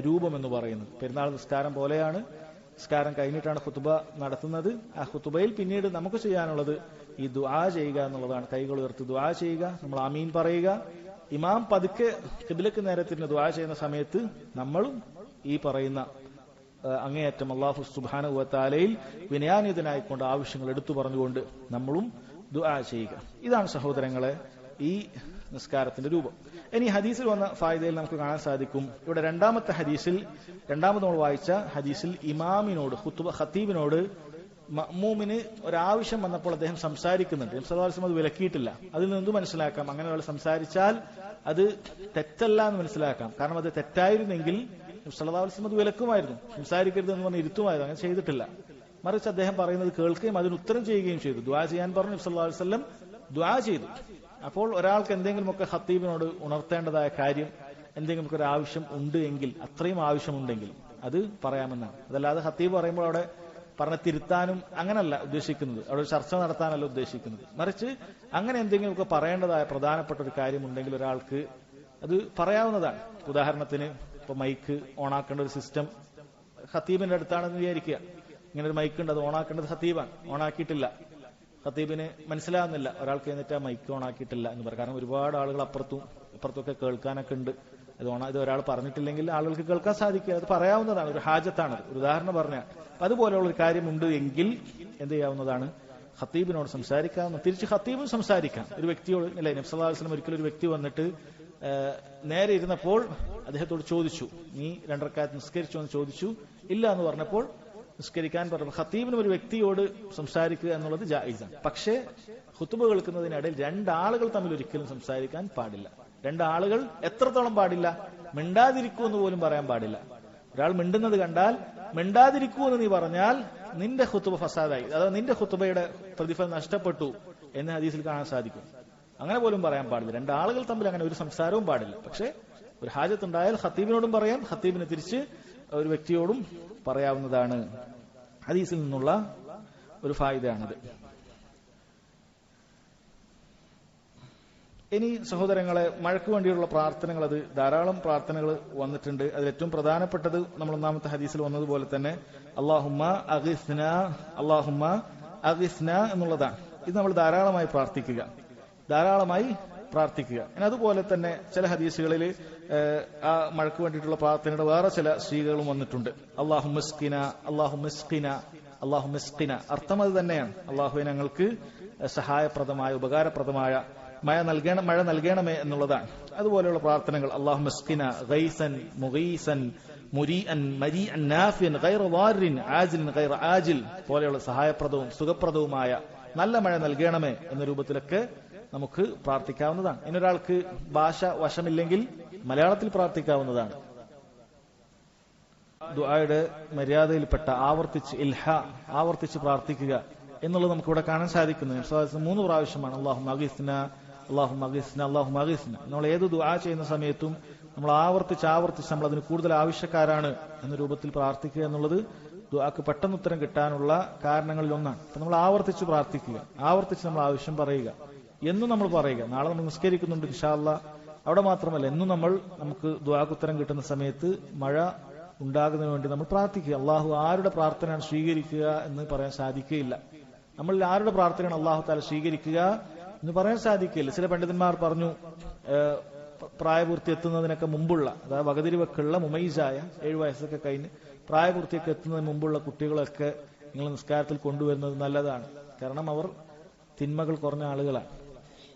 രൂപം എന്ന് പറയുന്നത്. പെരുന്നാൾ നിസ്കാരം പോലെയാണ്. നിസ്കാരം കഴിഞ്ഞിട്ടാണ് ഖുത്ബ നടത്തുന്നത്. ആ ഖുത്ബയിൽ പിന്നീട് നമുക്ക് ചെയ്യാനുള്ളത് ഈ ദുആ ചെയ്യുക എന്നുള്ളതാണ്. കൈകൾ ഉയർത്തി ദുആ ചെയ്യുക, നമ്മൾ ആമീൻ പറയുക. ഇമാം പതുക്കെ ഖിബ്ലക്ക് നേരെ തിരിഞ്ഞ് ദുആ ചെയ്യുന്ന സമയത്ത് നമ്മളും ഈ പറയുന്ന അങ്ങേയറ്റം അല്ലാഹു സുബ്ഹാനഹു വ തആലയിൽ വിനയാന്വിതനായിക്കൊണ്ട് ആവശ്യങ്ങൾ എടുത്തു പറഞ്ഞുകൊണ്ട് നമ്മളും ദുആ ചെയ്യുക. ഇതാണ് സഹോദരങ്ങളെ ഈ നിസ്കാരത്തിന്റെ രൂപം. ഇനി ഹദീസിൽ വന്ന ഫായിദയിൽ നമുക്ക് കാണാൻ സാധിക്കും. ഇവിടെ രണ്ടാമത് നമ്മൾ വായിച്ച ഹദീസിൽ ഇമാമിനോട്, ഖത്തീബിനോട് മഅ്മൂമിന് ഒരാവശ്യം വന്നപ്പോൾ അദ്ദേഹം സംസാരിക്കുന്നുണ്ട്. നബി സല്ലല്ലാഹു അലൈഹി വസല്ലം അത് വിലക്കിയിട്ടില്ല. അതിൽ നിന്ന് മനസ്സിലാക്കാം അങ്ങനെ ഒരാൾ സംസാരിച്ചാൽ അത് തെറ്റല്ല എന്ന് മനസ്സിലാക്കാം. കാരണം അത് തെറ്റായിരുന്നെങ്കിൽ നബി സല്ലല്ലാഹു അലൈഹി വസല്ലം അത് വിലക്കുമായിരുന്നു, സംസാരിക്കരുത് എന്ന് പറഞ്ഞ് ഇരുത്തുമായിരുന്നു. അങ്ങനെ ചെയ്തിട്ടില്ല. മറിച്ച് അദ്ദേഹം പറയുന്നത് കേൾക്കുകയും അതിന് ഉത്തരം ചെയ്യുകയും ചെയ്തു. ദുആ ചെയ്യാൻ പറഞ്ഞു. നബി സല്ലല്ലാഹു അലൈഹി വസല്ലം ദുആ ചെയ്തു. അപ്പോൾ ഒരാൾക്ക് എന്തെങ്കിലുമൊക്കെ ഖത്തീബിനോട് ഉണർത്തേണ്ടതായ കാര്യം, എന്തെങ്കിലുമൊക്കെ ഒരു ആവശ്യം ഉണ്ട് എങ്കിൽ, അത്രയും ആവശ്യമുണ്ടെങ്കിൽ അത് പറയാമെന്നാണ്. അതല്ലാതെ ഖത്തീബ് പറയുമ്പോൾ അവിടെ പറഞ്ഞ തിരുത്താനും അങ്ങനല്ല ഉദ്ദേശിക്കുന്നത്, അവിടെ ചർച്ച നടത്താനല്ല ഉദ്ദേശിക്കുന്നത്. മറിച്ച് അങ്ങനെ എന്തെങ്കിലുമൊക്കെ പറയേണ്ടതായ പ്രധാനപ്പെട്ട ഒരു കാര്യമുണ്ടെങ്കിൽ ഒരാൾക്ക് അത് പറയാവുന്നതാണ്. ഉദാഹരണത്തിന് ഇപ്പൊ മൈക്ക് ഓണാക്കേണ്ട ഒരു സിസ്റ്റം ഖത്തീബിന്റെ അടുത്താണെന്ന് വിചാരിക്കുക. ഇങ്ങനെ ഒരു മൈക്ക് ഉണ്ട്, അത് ഓണാക്കേണ്ടത് ഖത്തീബാണ്, ഓണാക്കിയിട്ടില്ല. ഖത്തീബിന് മനസ്സിലാവുന്നില്ല, ഒരാൾക്ക് എന്നിട്ട് ആ മൈക്ക് ഓണാക്കിയിട്ടില്ല എന്ന് പറയും. കാരണം ഒരുപാട് ആളുകൾ അപ്പുറത്തും ഇപ്പുറത്തൊക്കെ കേൾക്കാനൊക്കെ ഉണ്ട്. ഇത് ഒരാൾ പറഞ്ഞിട്ടില്ലെങ്കിൽ ആളുകൾക്ക് കേൾക്കാൻ സാധിക്കുക, അത് പറയാവുന്നതാണ്, ഒരു ഹാജത്താണ്. ഒരു ഉദാഹരണം പറഞ്ഞാൽ അതുപോലെയുള്ള ഒരു കാര്യമുണ്ട് എങ്കിൽ എന്ത് ചെയ്യാവുന്നതാണ്? ഖത്തീബിനോട് സംസാരിക്കാവുന്ന, തിരിച്ച് ഖത്തീബും സംസാരിക്കാം. ഒരു വ്യക്തിയോട് അല്ലെ, നബി സല്ലല്ലാഹു അലൈഹി വസല്ലം ഒരിക്കലും ഒരു വ്യക്തി വന്നിട്ട് നേരെ ഇരുന്നപ്പോൾ അദ്ദേഹത്തോട് ചോദിച്ചു, നീ 2 റക്അത്ത് നിസ്കരിച്ചു എന്ന് ചോദിച്ചു. ഇല്ല എന്ന് പറഞ്ഞപ്പോൾ നിസ്കരിക്കാൻ പറഞ്ഞു. ഖത്തീബിനും ഒരു വ്യക്തിയോട് സംസാരിക്കുക എന്നുള്ളത് ജായിസാണ്. പക്ഷേ ഖുതുബ കേൾക്കുന്നതിനിടയിൽ 2 ആളുകൾ തമ്മിൽ ഒരിക്കലും സംസാരിക്കാൻ പാടില്ല. 2 ആളുകൾ എത്രത്തോളം പാടില്ല? മിണ്ടാതിരിക്കൂ എന്ന് പോലും പറയാൻ പാടില്ല. ഒരാൾ മിണ്ടുന്നത് കണ്ടാൽ മിണ്ടാതിരിക്കൂ എന്ന് നീ പറഞ്ഞാൽ നിന്റെ ഖുതുബ ഫസാദായി, അതായത് നിന്റെ ഖുതുബയുടെ പ്രതിഫലം നഷ്ടപ്പെട്ടു എന്ന് ഹദീസിൽ കാണാൻ സാധിക്കും. അങ്ങനെ പോലും പറയാൻ പാടില്ല. 2 ആളുകൾ തമ്മിൽ അങ്ങനെ ഒരു സംസാരവും പാടില്ല. പക്ഷെ ഒരു ഹാജത്ത് ഉണ്ടായാൽ ഖത്തീബിനോടും പറയാം, ഖത്തീബിനെ തിരിച്ച് ഒരു വ്യക്തിയോടും പറയാവുന്നതാണ്. ഹദീസിൽ നിന്നുള്ള ഒരു ഫായിദയാണിത്. ഇനി സഹോദരങ്ങളെ, മഴയ്ക്ക് വേണ്ടിയുള്ള പ്രാർത്ഥനകൾ, അത് ധാരാളം പ്രാർത്ഥനകൾ വന്നിട്ടുണ്ട്. അതിൽ ഏറ്റവും പ്രധാനപ്പെട്ടത് നമ്മൾ 1-ാമത്തെ ഹദീസിൽ വന്നതുപോലെ തന്നെ അല്ലാഹുമ്മ അഗിസ്ന, അല്ലാഹുമ്മ അഗിസ്ന എന്നുള്ളതാണ്. ഇത് നമ്മൾ ധാരാളമായി പ്രാർത്ഥിക്കുക. അതുപോലെ തന്നെ ചില ഹദീസുകളിൽ ആ മഴയ്ക്ക് വേണ്ടിയിട്ടുള്ള പ്രാർത്ഥനയുടെ വേറെ ചില സ്ത്രീകളും വന്നിട്ടുണ്ട്. അല്ലാഹുമ്മസ്ഖിന, അല്ലാഹുമ്മസ്ഖിന, അല്ലാഹുമ്മസ്ഖിന. അർത്ഥം അത് തന്നെയാണ്. അല്ലാഹുവേ ഞങ്ങൾക്ക് സഹായപ്രദമായ, ഉപകാരപ്രദമായ മഴ നൽകണമേ എന്നുള്ളതാണ്. അതുപോലെയുള്ള പ്രാർത്ഥനകൾ അല്ലാഹുമ്മസ്ഖിന ഗൈസൻ മുഗീസൻ മുരീഅൻ മരീഅൻ നാഫിയൻ ഗൈറ വാരിൻ ആജിലിൻ ഗൈറ ആജിൽ പോലെയുള്ള സഹായപ്രദവും സുഖപ്രദവുമായ നല്ല മഴ നൽകണമേ എന്ന രൂപത്തിലൊക്കെ നമുക്ക് പ്രാർത്ഥിക്കാവുന്നതാണ്. ഇന്നൊരാൾക്ക് ഭാഷ വശമില്ലെങ്കിൽ മലയാളത്തിൽ പ്രാർത്ഥിക്കാവുന്നതാണ്. ദുആയുടെ മര്യാദയിൽപ്പെട്ട ആവർത്തിച്ച് പ്രാർത്ഥിക്കുക എന്നുള്ളത് നമുക്കിവിടെ കാണാൻ സാധിക്കുന്നു. 3 പ്രാവശ്യമാണ് അല്ലാഹുമ്മ അഗിസ്ന, അല്ലാഹുമ്മ അഗിസ്ന, അല്ലാഹുമ്മ അഗിസ്ന. നമ്മൾ ഏത് ദുആ ചെയ്യുന്ന സമയത്തും നമ്മൾ ആവർത്തിച്ച് നമ്മൾ അതിന് കൂടുതൽ ആവശ്യക്കാരാണ് എന്ന രൂപത്തിൽ പ്രാർത്ഥിക്കുക എന്നുള്ളത് ദുആക്ക് പെട്ടെന്ന് ഉത്തരം കിട്ടാനുള്ള കാരണങ്ങളിൽ ഒന്നാണ്. അപ്പൊ നമ്മൾ ആവർത്തിച്ച് പ്രാർത്ഥിക്കുക, ആവർത്തിച്ച് നമ്മൾ ആവശ്യം പറയുക, എന്നും നമ്മൾ പറയുക. നാളെ നമ്മൾ നിസ്കരിക്കുന്നുണ്ട് ഇൻഷാ അല്ലാഹ്, അവിടെ മാത്രമല്ല എന്നും നമുക്ക് ദുആക്ക് ഉത്തരം കിട്ടുന്ന സമയത്ത് മഴ ഉണ്ടാകുന്നതിന് വേണ്ടി നമ്മൾ പ്രാർത്ഥിക്കുക. അള്ളാഹു ആരുടെ പ്രാർത്ഥനയാണ് സ്വീകരിക്കുക എന്ന് പറയാൻ സാധിക്കുകയില്ല. നമ്മളിൽ ആരുടെ പ്രാർത്ഥനയാണ് അള്ളാഹു തആല സ്വീകരിക്കുക എന്ന് പറയാൻ സാധിക്കില്ല. ചില പണ്ഡിതന്മാർ പറഞ്ഞു, പ്രായപൂർത്തി എത്തുന്നതിനൊക്കെ മുമ്പുള്ള, അതായത് വകതിരിവൊക്കെയുള്ള മുമൈസായ 7 വയസ്സൊക്കെ കഴിഞ്ഞ് പ്രായപൂർത്തിയൊക്കെ എത്തുന്നതിന് മുമ്പുള്ള കുട്ടികളൊക്കെ നിങ്ങൾ നിസ്കാരത്തിൽ കൊണ്ടുവരുന്നത് നല്ലതാണ്. കാരണം അവർ തിന്മകൾ കുറഞ്ഞ ആളുകളാണ്.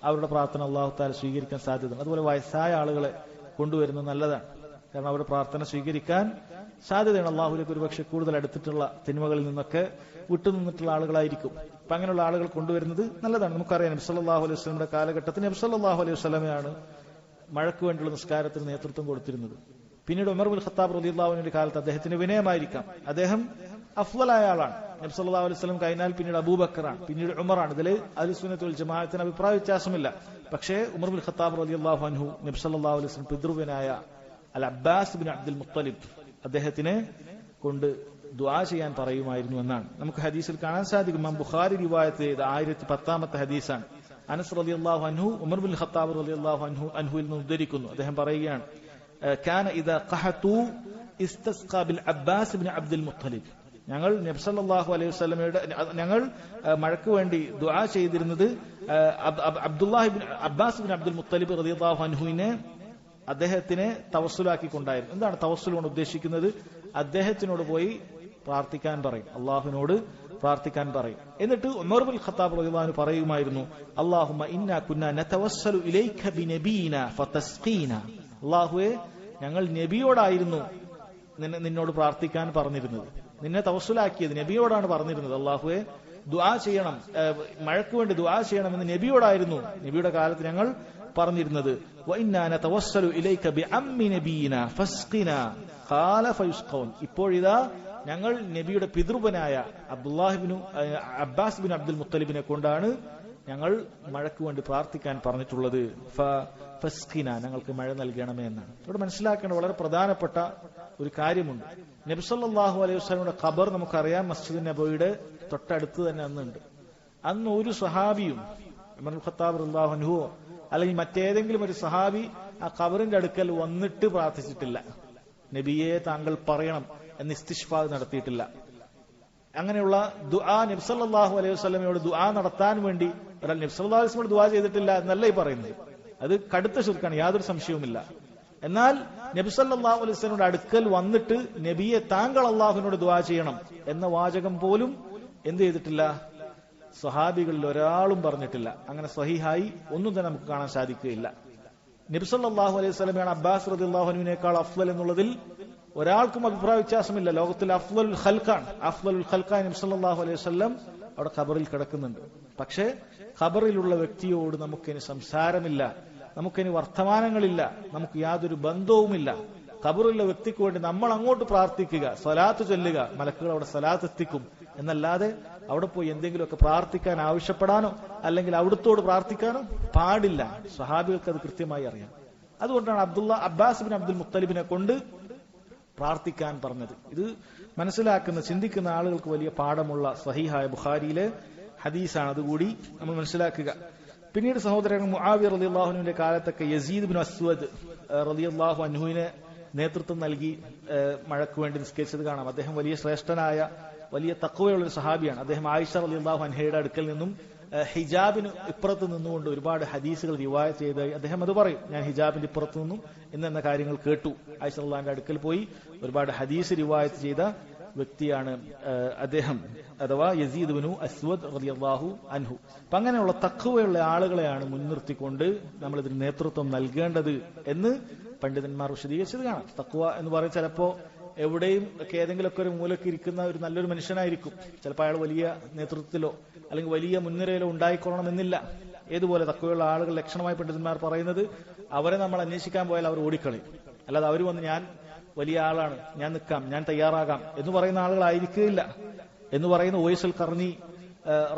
അവരുടെ പ്രാർത്ഥന അള്ളാഹു തആല സ്വീകരിക്കാൻ സാധ്യതയുണ്ട്. അതുപോലെ വയസ്സായ ആളുകളെ കൊണ്ടുവരുന്നത് നല്ലതാണ്. കാരണം അവരുടെ പ്രാർത്ഥന സ്വീകരിക്കാൻ സാധ്യതയാണ്. അള്ളാഹുലേക്ക് ഒരുപക്ഷെ കൂടുതൽ അടുത്തിട്ടുള്ള തിന്മകളിൽ നിന്നൊക്കെ വിട്ടുനിന്നിട്ടുള്ള ആളുകളായിരിക്കും. അപ്പൊ അങ്ങനെയുള്ള ആളുകൾ കൊണ്ടുവരുന്നത് നല്ലതാണ്. നമുക്കറിയാം നബി സല്ലല്ലാഹു അലൈഹി വസല്ലമയുടെ കാലഘട്ടത്തിൽ നബി സല്ലല്ലാഹു അലൈഹി വസല്ലമയാണ് മഴയ്ക്ക് വേണ്ടിയുള്ള നിസ്കാരത്തിന് നേതൃത്വം കൊടുത്തിരുന്നത്. പിന്നീട് ഉമർ ഇബ്നുൽ ഖത്താബ് റളിയല്ലാഹു അൻഹുവിന്റെ കാലത്ത് അദ്ദേഹത്തിന് വിനയമായിരിക്കാം, അദ്ദേഹം അഫ്ളലായ ആളാണ്. നബി സല്ലല്ലാഹു അലൈഹി വസല്ലം കഴിഞ്ഞാൽ പിന്നീട് അബൂബക്കറാണ്, പിന്നീട് ഉമറാണ്. ഇതിൽ അഹ്ലുസുന്നത്ത് വൽ ജമാഅത്തിന് അഭിപ്രായ വ്യത്യാസമില്ല. പക്ഷേ ഉമർ ഇബ്നുൽ ഖത്താബ് റളിയല്ലാഹു അൻഹു നബി സല്ലല്ലാഹു അലൈഹി വസല്ലം പിതൃവ്യനായ അൽ അബ്ബാസ് ഇബ്നു അബ്ദുൽ മുത്തലിബ് അദ്ദേഹത്തിനെ കൊണ്ട് ദുആ ചെയ്യാൻ പറയുമായിരുന്നു എന്നാണ് നമുക്ക് ഹദീസിൽ കാണാൻ സാധിക്കും. ഇമാം ബുഖാരി റിവായത്ത് ചെയ്ത 1010ാമത്തെ ഹദീസാണ്. അനസ് റളിയല്ലാഹു അൻഹു ഉമർ ഇബ്നുൽ ഖത്താബ് റളിയല്ലാഹു അൻഹുവിൽ നിന്ന് ഉദ്ധരിക്കുന്നു. അദ്ദേഹം പറയുകയാണ്, കാന ഇദാ ഖഹതു ഇസ്തസ്ഖാ ബിൽ അബ്ബാസ് ഇബ്നു അബ്ദുൽ മുത്തലിബ്. ഞങ്ങൾ നബി സല്ലല്ലാഹു അലൈഹി വസല്ലമയുടെ മഴയ്ക്ക് വേണ്ടി ദുആ ചെയ്തിരുന്നത് അബ്ബാസ് ഇബ്നു അബ്ദുൽ മുത്തലിബ് റളിയല്ലാഹു അൻഹുവിനെ അദ്ദേഹത്തിനെ തവസ്സുലാക്കിക്കൊണ്ടായിരുന്നു. എന്താണ് തവസ്സുൽ കൊണ്ട് ഉദ്ദേശിക്കുന്നത്? അദ്ദേഹത്തിനോട് പോയി പ്രാർത്ഥിക്കാൻ പറയും, അള്ളാഹുവിനോട് പ്രാർത്ഥിക്കാൻ പറയും. എന്നിട്ട് ഉമർ ഇബ്നുൽ ഖത്താബ് റളിയല്ലാഹു അൻഹു പറയുമായിരുന്നു, അല്ലാഹുമ്മ ഇന്നാ കുന്നാ നതവസ്സലു ഇലൈക ബിനബീനാ ഫതസ്ഖീന. അല്ലാഹുവേ, ഞങ്ങൾ നബിയോടായിരുന്നു നിന്നോട് പ്രാർത്ഥിക്കാൻ പറഞ്ഞിരുന്നത്, നിന്നെ തവസ്സുലാക്കിയത് നബിയോടാണ് പറഞ്ഞിരുന്നത്. അല്ലാഹുവേ, ദുആ ചെയ്യണം, മഴയ്ക്ക് വേണ്ടി ദുആ ചെയ്യണമെന്ന് നബിയോടായിരുന്നു, നബിയുടെ കാലത്ത് ഞങ്ങൾ പറഞ്ഞിരുന്നത്. ഇപ്പോഴിതാ ഞങ്ങൾ നബിയുടെ പിതൃപനായ അബ്ബാസ് ബിൻ അബ്ദുൽ മുത്തലിബിനെ കൊണ്ടാണ് ഞങ്ങൾ മഴയ്ക്ക് വേണ്ടി പ്രാർത്ഥിക്കാൻ പറഞ്ഞിട്ടുള്ളത്. ഫസ്ഖിന, ഞങ്ങൾക്ക് മഴ നൽകണമേ എന്നാണ്. ഇവിടെ മനസ്സിലാക്കേണ്ട വളരെ പ്രധാനപ്പെട്ട ഒരു കാര്യമുണ്ട്. നബി സല്ലല്ലാഹു അലൈഹി വസല്ലമയുടെ ഖബർ നമുക്കറിയാം, മസ്ജിദ് നബവിയുടെ തൊട്ടടുത്ത് തന്നെ അന്നുണ്ട്. അന്ന് ഒരു സഹാബിയും ഉമർ ഇബ്നുൽ ഖത്താബ് റളിയല്ലാഹു അൻഹു അല്ലെങ്കിൽ മറ്റേതെങ്കിലും ഒരു സഹാബി ആ ഖബറിന്റെ അടുക്കൽ വന്നിട്ട് പ്രാർത്ഥിച്ചിട്ടില്ല. നബിയെ താങ്കൾ പറയണം എന്ന് ഇസ്തിശ്ഫാ നടത്തിയിട്ടില്ല. അങ്ങനെയുള്ള ദുആ നബി സല്ലല്ലാഹു അലൈഹി വസല്ലമയോട് ദുആ നടത്താൻ വേണ്ടി ഒരാൾ നബി സല്ലല്ലാഹു അലൈഹി വസല്ലമയോട് ദുആ ചെയ്തിട്ടില്ല എന്നല്ല ഈ പറയുന്നത്. അത് കടുത്ത ശിർക്കാണ്, യാതൊരു സംശയവുമില്ല. എന്നാൽ നബി സല്ലല്ലാഹു അലൈഹി വസല്ലമയുടെ അടുക്കൽ വന്നിട്ട് നബിയെ താങ്കൾ അള്ളാഹുവിനോട് ദുആ ചെയ്യണം എന്ന വാചകം പോലും എന്ത് ചെയ്തിട്ടില്ല, സ്വഹാബികളിൽ ഒരാളും പറഞ്ഞിട്ടില്ല. അങ്ങനെ സ്വഹീഹായി ഒന്നും തന്നെ നമുക്ക് കാണാൻ സാധിക്കുകയില്ല. നബി സല്ലല്ലാഹു അലൈഹി വസല്ലമയാണ് അബ്ബാസ് റളിയല്ലാഹു അൻഹുവിനേക്കാൾ അഫ്ളൽ എന്നുള്ളതിൽ ഒരാൾക്കും അഭിപ്രായ വ്യത്യാസമില്ല. ലോകത്തിൽ അഫ്ളലുൽ ഖൽഖാൻ നബി സല്ലല്ലാഹു അലൈഹി വസല്ലം അവിടെ ഖബറിൽ കിടക്കുന്നുണ്ട്. പക്ഷേ ഖബറിലുള്ള വ്യക്തിയോട് നമുക്കിനി സംസാരമില്ല, നമുക്കിനി വർത്തമാനങ്ങളില്ല, നമുക്ക് യാതൊരു ബന്ധവുമില്ല. ഖബറുള്ള വ്യക്തിക്ക് വേണ്ടി നമ്മൾ അങ്ങോട്ട് പ്രാർത്ഥിക്കുക, സ്വലാത്ത് ചൊല്ലുക, മലക്കുകൾ അവിടെ സ്വലാത്ത് എത്തിക്കും എന്നല്ലാതെ അവിടെ പോയി എന്തെങ്കിലുമൊക്കെ പ്രാർത്ഥിക്കാൻ ആവശ്യപ്പെടാനോ അല്ലെങ്കിൽ അവിടുത്തോട് പ്രാർത്ഥിക്കാനോ പാടില്ല. സ്വഹാബികൾക്ക് അത് കൃത്യമായി അറിയാം. അതുകൊണ്ടാണ് അബ്ബാസ് ബിൻ അബ്ദുൽ മുത്തലിബിനെ കൊണ്ട് പ്രാർത്ഥിക്കാൻ പറഞ്ഞത്. ഇത് മനസ്സിലാക്കുന്ന ചിന്തിക്കുന്ന ആളുകൾക്ക് വലിയ പാഠമുള്ള സ്വഹീഹായ ബുഖാരിയിലെ ഹദീസാണ്. അതുകൂടി നമ്മൾ മനസ്സിലാക്കുക. പിന്നീട് സഹോദരൻ മുആവിയ റളിയല്ലാഹു അൻഹുവിന്റെ കാലത്തൊക്കെ യസീദ് ബിൻ അസ്വദ് റളിയല്ലാഹു അൻഹുവിനെ നേതൃത്വം നൽകി മഴയ്ക്ക് വേണ്ടി നിസ്കരിച്ചത് കാണാം. അദ്ദേഹം വലിയ ശ്രേഷ്ഠനായ വലിയ തഖ്വയുള്ള ഒരു സഹാബിയാണ്. അദ്ദേഹം ആയിഷ റളിയല്ലാഹു അൻഹയുടെ അടുക്കൽ നിന്നും ഹിജാബിന് ഇപ്പുറത്ത് നിന്നുകൊണ്ട് ഒരുപാട് ഹദീസുകൾ റിവായത്ത് ചെയ്തായി അദ്ദേഹം അത് പറയും. ഞാൻ ഹിജാബിന്റെ ഇപ്പുറത്ത് നിന്നും എന്ന കാര്യങ്ങൾ കേട്ടു. ആയിഷ റളിയല്ലാഹുവിന്റെ അടുക്കൽ പോയി ഒരുപാട് ഹദീസ് റിവായത്ത് ചെയ്ത വ്യക്തിയാണ് അദ്ദേഹം, അഥവാ യസീദ് ബിൻ അസ്വദ് റളിയല്ലാഹു അൻഹു. അപ്പൊ അങ്ങനെയുള്ള തഖ്വയുള്ള ആളുകളെയാണ് മുൻനിർത്തിക്കൊണ്ട് നമ്മൾ ഇതിന് നേതൃത്വം നൽകേണ്ടത് എന്ന് പണ്ഡിതന്മാർ വിശദീകരിച്ചത് കാണാം. തഖ്വ എന്ന് പറയുന്നത് ചിലപ്പോ എവിടെയും ഏതെങ്കിലുമൊക്കെ ഒരു മൂലക്ക് ഇരിക്കുന്ന ഒരു നല്ലൊരു മനുഷ്യനായിരിക്കും. ചിലപ്പോൾ അയാൾ വലിയ നേതൃത്വത്തിലോ അല്ലെങ്കിൽ വലിയ മുൻനിരയിലോ ഉണ്ടായിക്കൊള്ളണമെന്നില്ല. ഏതുപോലെ തഖ്വയുള്ള ആളുകൾ ലക്ഷണമായി പണ്ഡിതന്മാർ പറയുന്നത് അവരെ നമ്മൾ അന്വേഷിക്കാൻ പോയാൽ അവർ ഓടിക്കളയും. അല്ലാതെ അവർ വന്ന് ഞാൻ വലിയ ആളാണ്, ഞാൻ നിൽക്കാം, ഞാൻ തയ്യാറാകാം എന്ന് പറയുന്ന ആളുകളായിരിക്കില്ല. എന്ന് പറയുന്ന ഉവൈസ് അൽ ഖർനി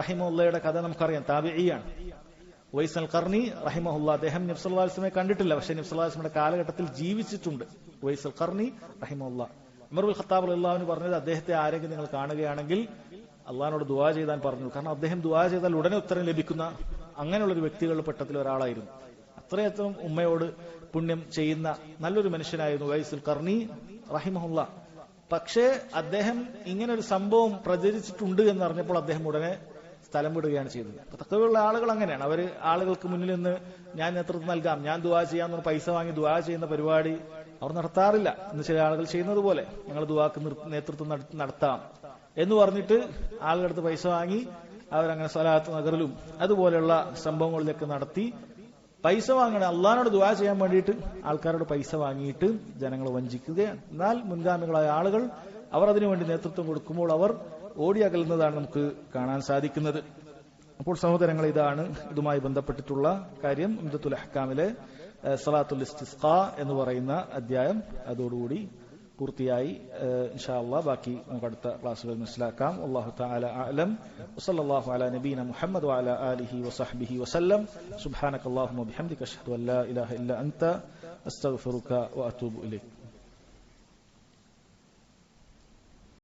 റഹിമഹുള്ളയുടെ കഥ നമുക്കറിയാം. താബിഈയാണ് ഉവൈസ് അൽ ഖർനി റഹിമഹുള്ള. അദ്ദേഹം നബി സല്ലല്ലാഹു അലൈഹി വസല്ലമയെ കണ്ടിട്ടില്ല, പക്ഷേ നബി സല്ലല്ലാഹു അലൈഹി വസല്ലമയുടെ കാലഘട്ടത്തിൽ ജീവിച്ചിട്ടുണ്ട് ഉവൈസ് അൽ ഖർനി റഹിമഹുള്ള. ഉമർ ബിൻ ഖത്താബ് റളിയല്ലാഹു അൻഹു പറഞ്ഞത് അദ്ദേഹത്തെ ആരെങ്കിലും നിങ്ങൾ കാണുകയാണെങ്കിൽ അള്ളാഹിനോട് ദുആ ചെയ്താൻ പറഞ്ഞു. കാരണം അദ്ദേഹം ദുആ ചെയ്താൽ ഉടനെ ഉത്തരം ലഭിക്കുന്ന അങ്ങനെയുള്ളൊരു വ്യക്തികളുടെ പെട്ടത്തിൽ ഒരാളായിരുന്നു. അത്രയത്രയും ഉമ്മയോട് പുണ്യം ചെയ്യുന്ന നല്ലൊരു മനുഷ്യനായിരുന്നു ഉവൈസ് അൽ ഖർനി റഹിമഹുള്ള. പക്ഷേ അദ്ദേഹം ഇങ്ങനെ ഒരു സംഭവം പ്രചരിച്ചിട്ടുണ്ട് എന്നറിഞ്ഞപ്പോൾ അദ്ദേഹം ഉടനെ സ്ഥലം വിടുകയാണ് ചെയ്തത്. തഖ്വയുള്ള ആളുകൾ അങ്ങനെയാണ്. അവർ ആളുകൾക്ക് മുന്നിൽ നിന്ന് ഞാൻ നേതൃത്വം നൽകാം, ഞാൻ ദുആ ചെയ്യാമെന്ന് പൈസ വാങ്ങി ദുആ ചെയ്യുന്ന പരിപാടി അവർ നടത്താറില്ല. എന്ന് ചില ആളുകൾ ചെയ്യുന്നത് പോലെ ഞങ്ങൾ ദുആക്ക് നേതൃത്വം നടത്താം എന്ന് പറഞ്ഞിട്ട് ആളുകളുടെ അടുത്ത് പൈസ വാങ്ങി അവരങ്ങനെ സ്വലാത്ത് നഗറിലും അതുപോലെയുള്ള സംഭവങ്ങളിലൊക്കെ നടത്തി പൈസ വാങ്ങണേ അള്ളാഹിനോട് ദുആ ചെയ്യാൻ വേണ്ടിയിട്ട് ആൾക്കാരോട് പൈസ വാങ്ങിയിട്ട് ജനങ്ങളെ വഞ്ചിക്കുകയാണ്. എന്നാൽ മുൻഗാമികളായ ആളുകൾ അവർ അതിനുവേണ്ടി നേതൃത്വം കൊടുക്കുമ്പോൾ അവർ ഓടിയകലുന്നതാണ് നമുക്ക് കാണാൻ സാധിക്കുന്നത്. അപ്പോൾ സഹോദരങ്ങൾ, ഇതാണ് ഇതുമായി ബന്ധപ്പെട്ടിട്ടുള്ള കാര്യം. ഉംദത്തുൽ അഹ്കാമിലെ സലാത്തുൽ ഇസ്തിസ്ഖാ എന്ന് പറയുന്ന അധ്യായം അതോടുകൂടി പൂർത്തിയായി. ഇൻഷാ അല്ലാഹ് ബാക്കി നമുക്ക് അടുത്ത ക്ലാസ്സുകൾ മനസ്സിലാക്കാം. അല്ലാഹു തആല അഅലം. വസല്ലല്ലാഹു അലാ നബീന മുഹമ്മദ് വഅലാ ആലിഹി വസഹ്ബിഹി വസല്ലം. സുബ്ഹാനകല്ലാഹുമ്മ വബിഹംദിക അഷ്ഹദു അൻ ലാ ഇലാഹ ഇല്ല അൻത അസ്തഗ്ഫിറുക വഅതൂബു ഇലൈക്.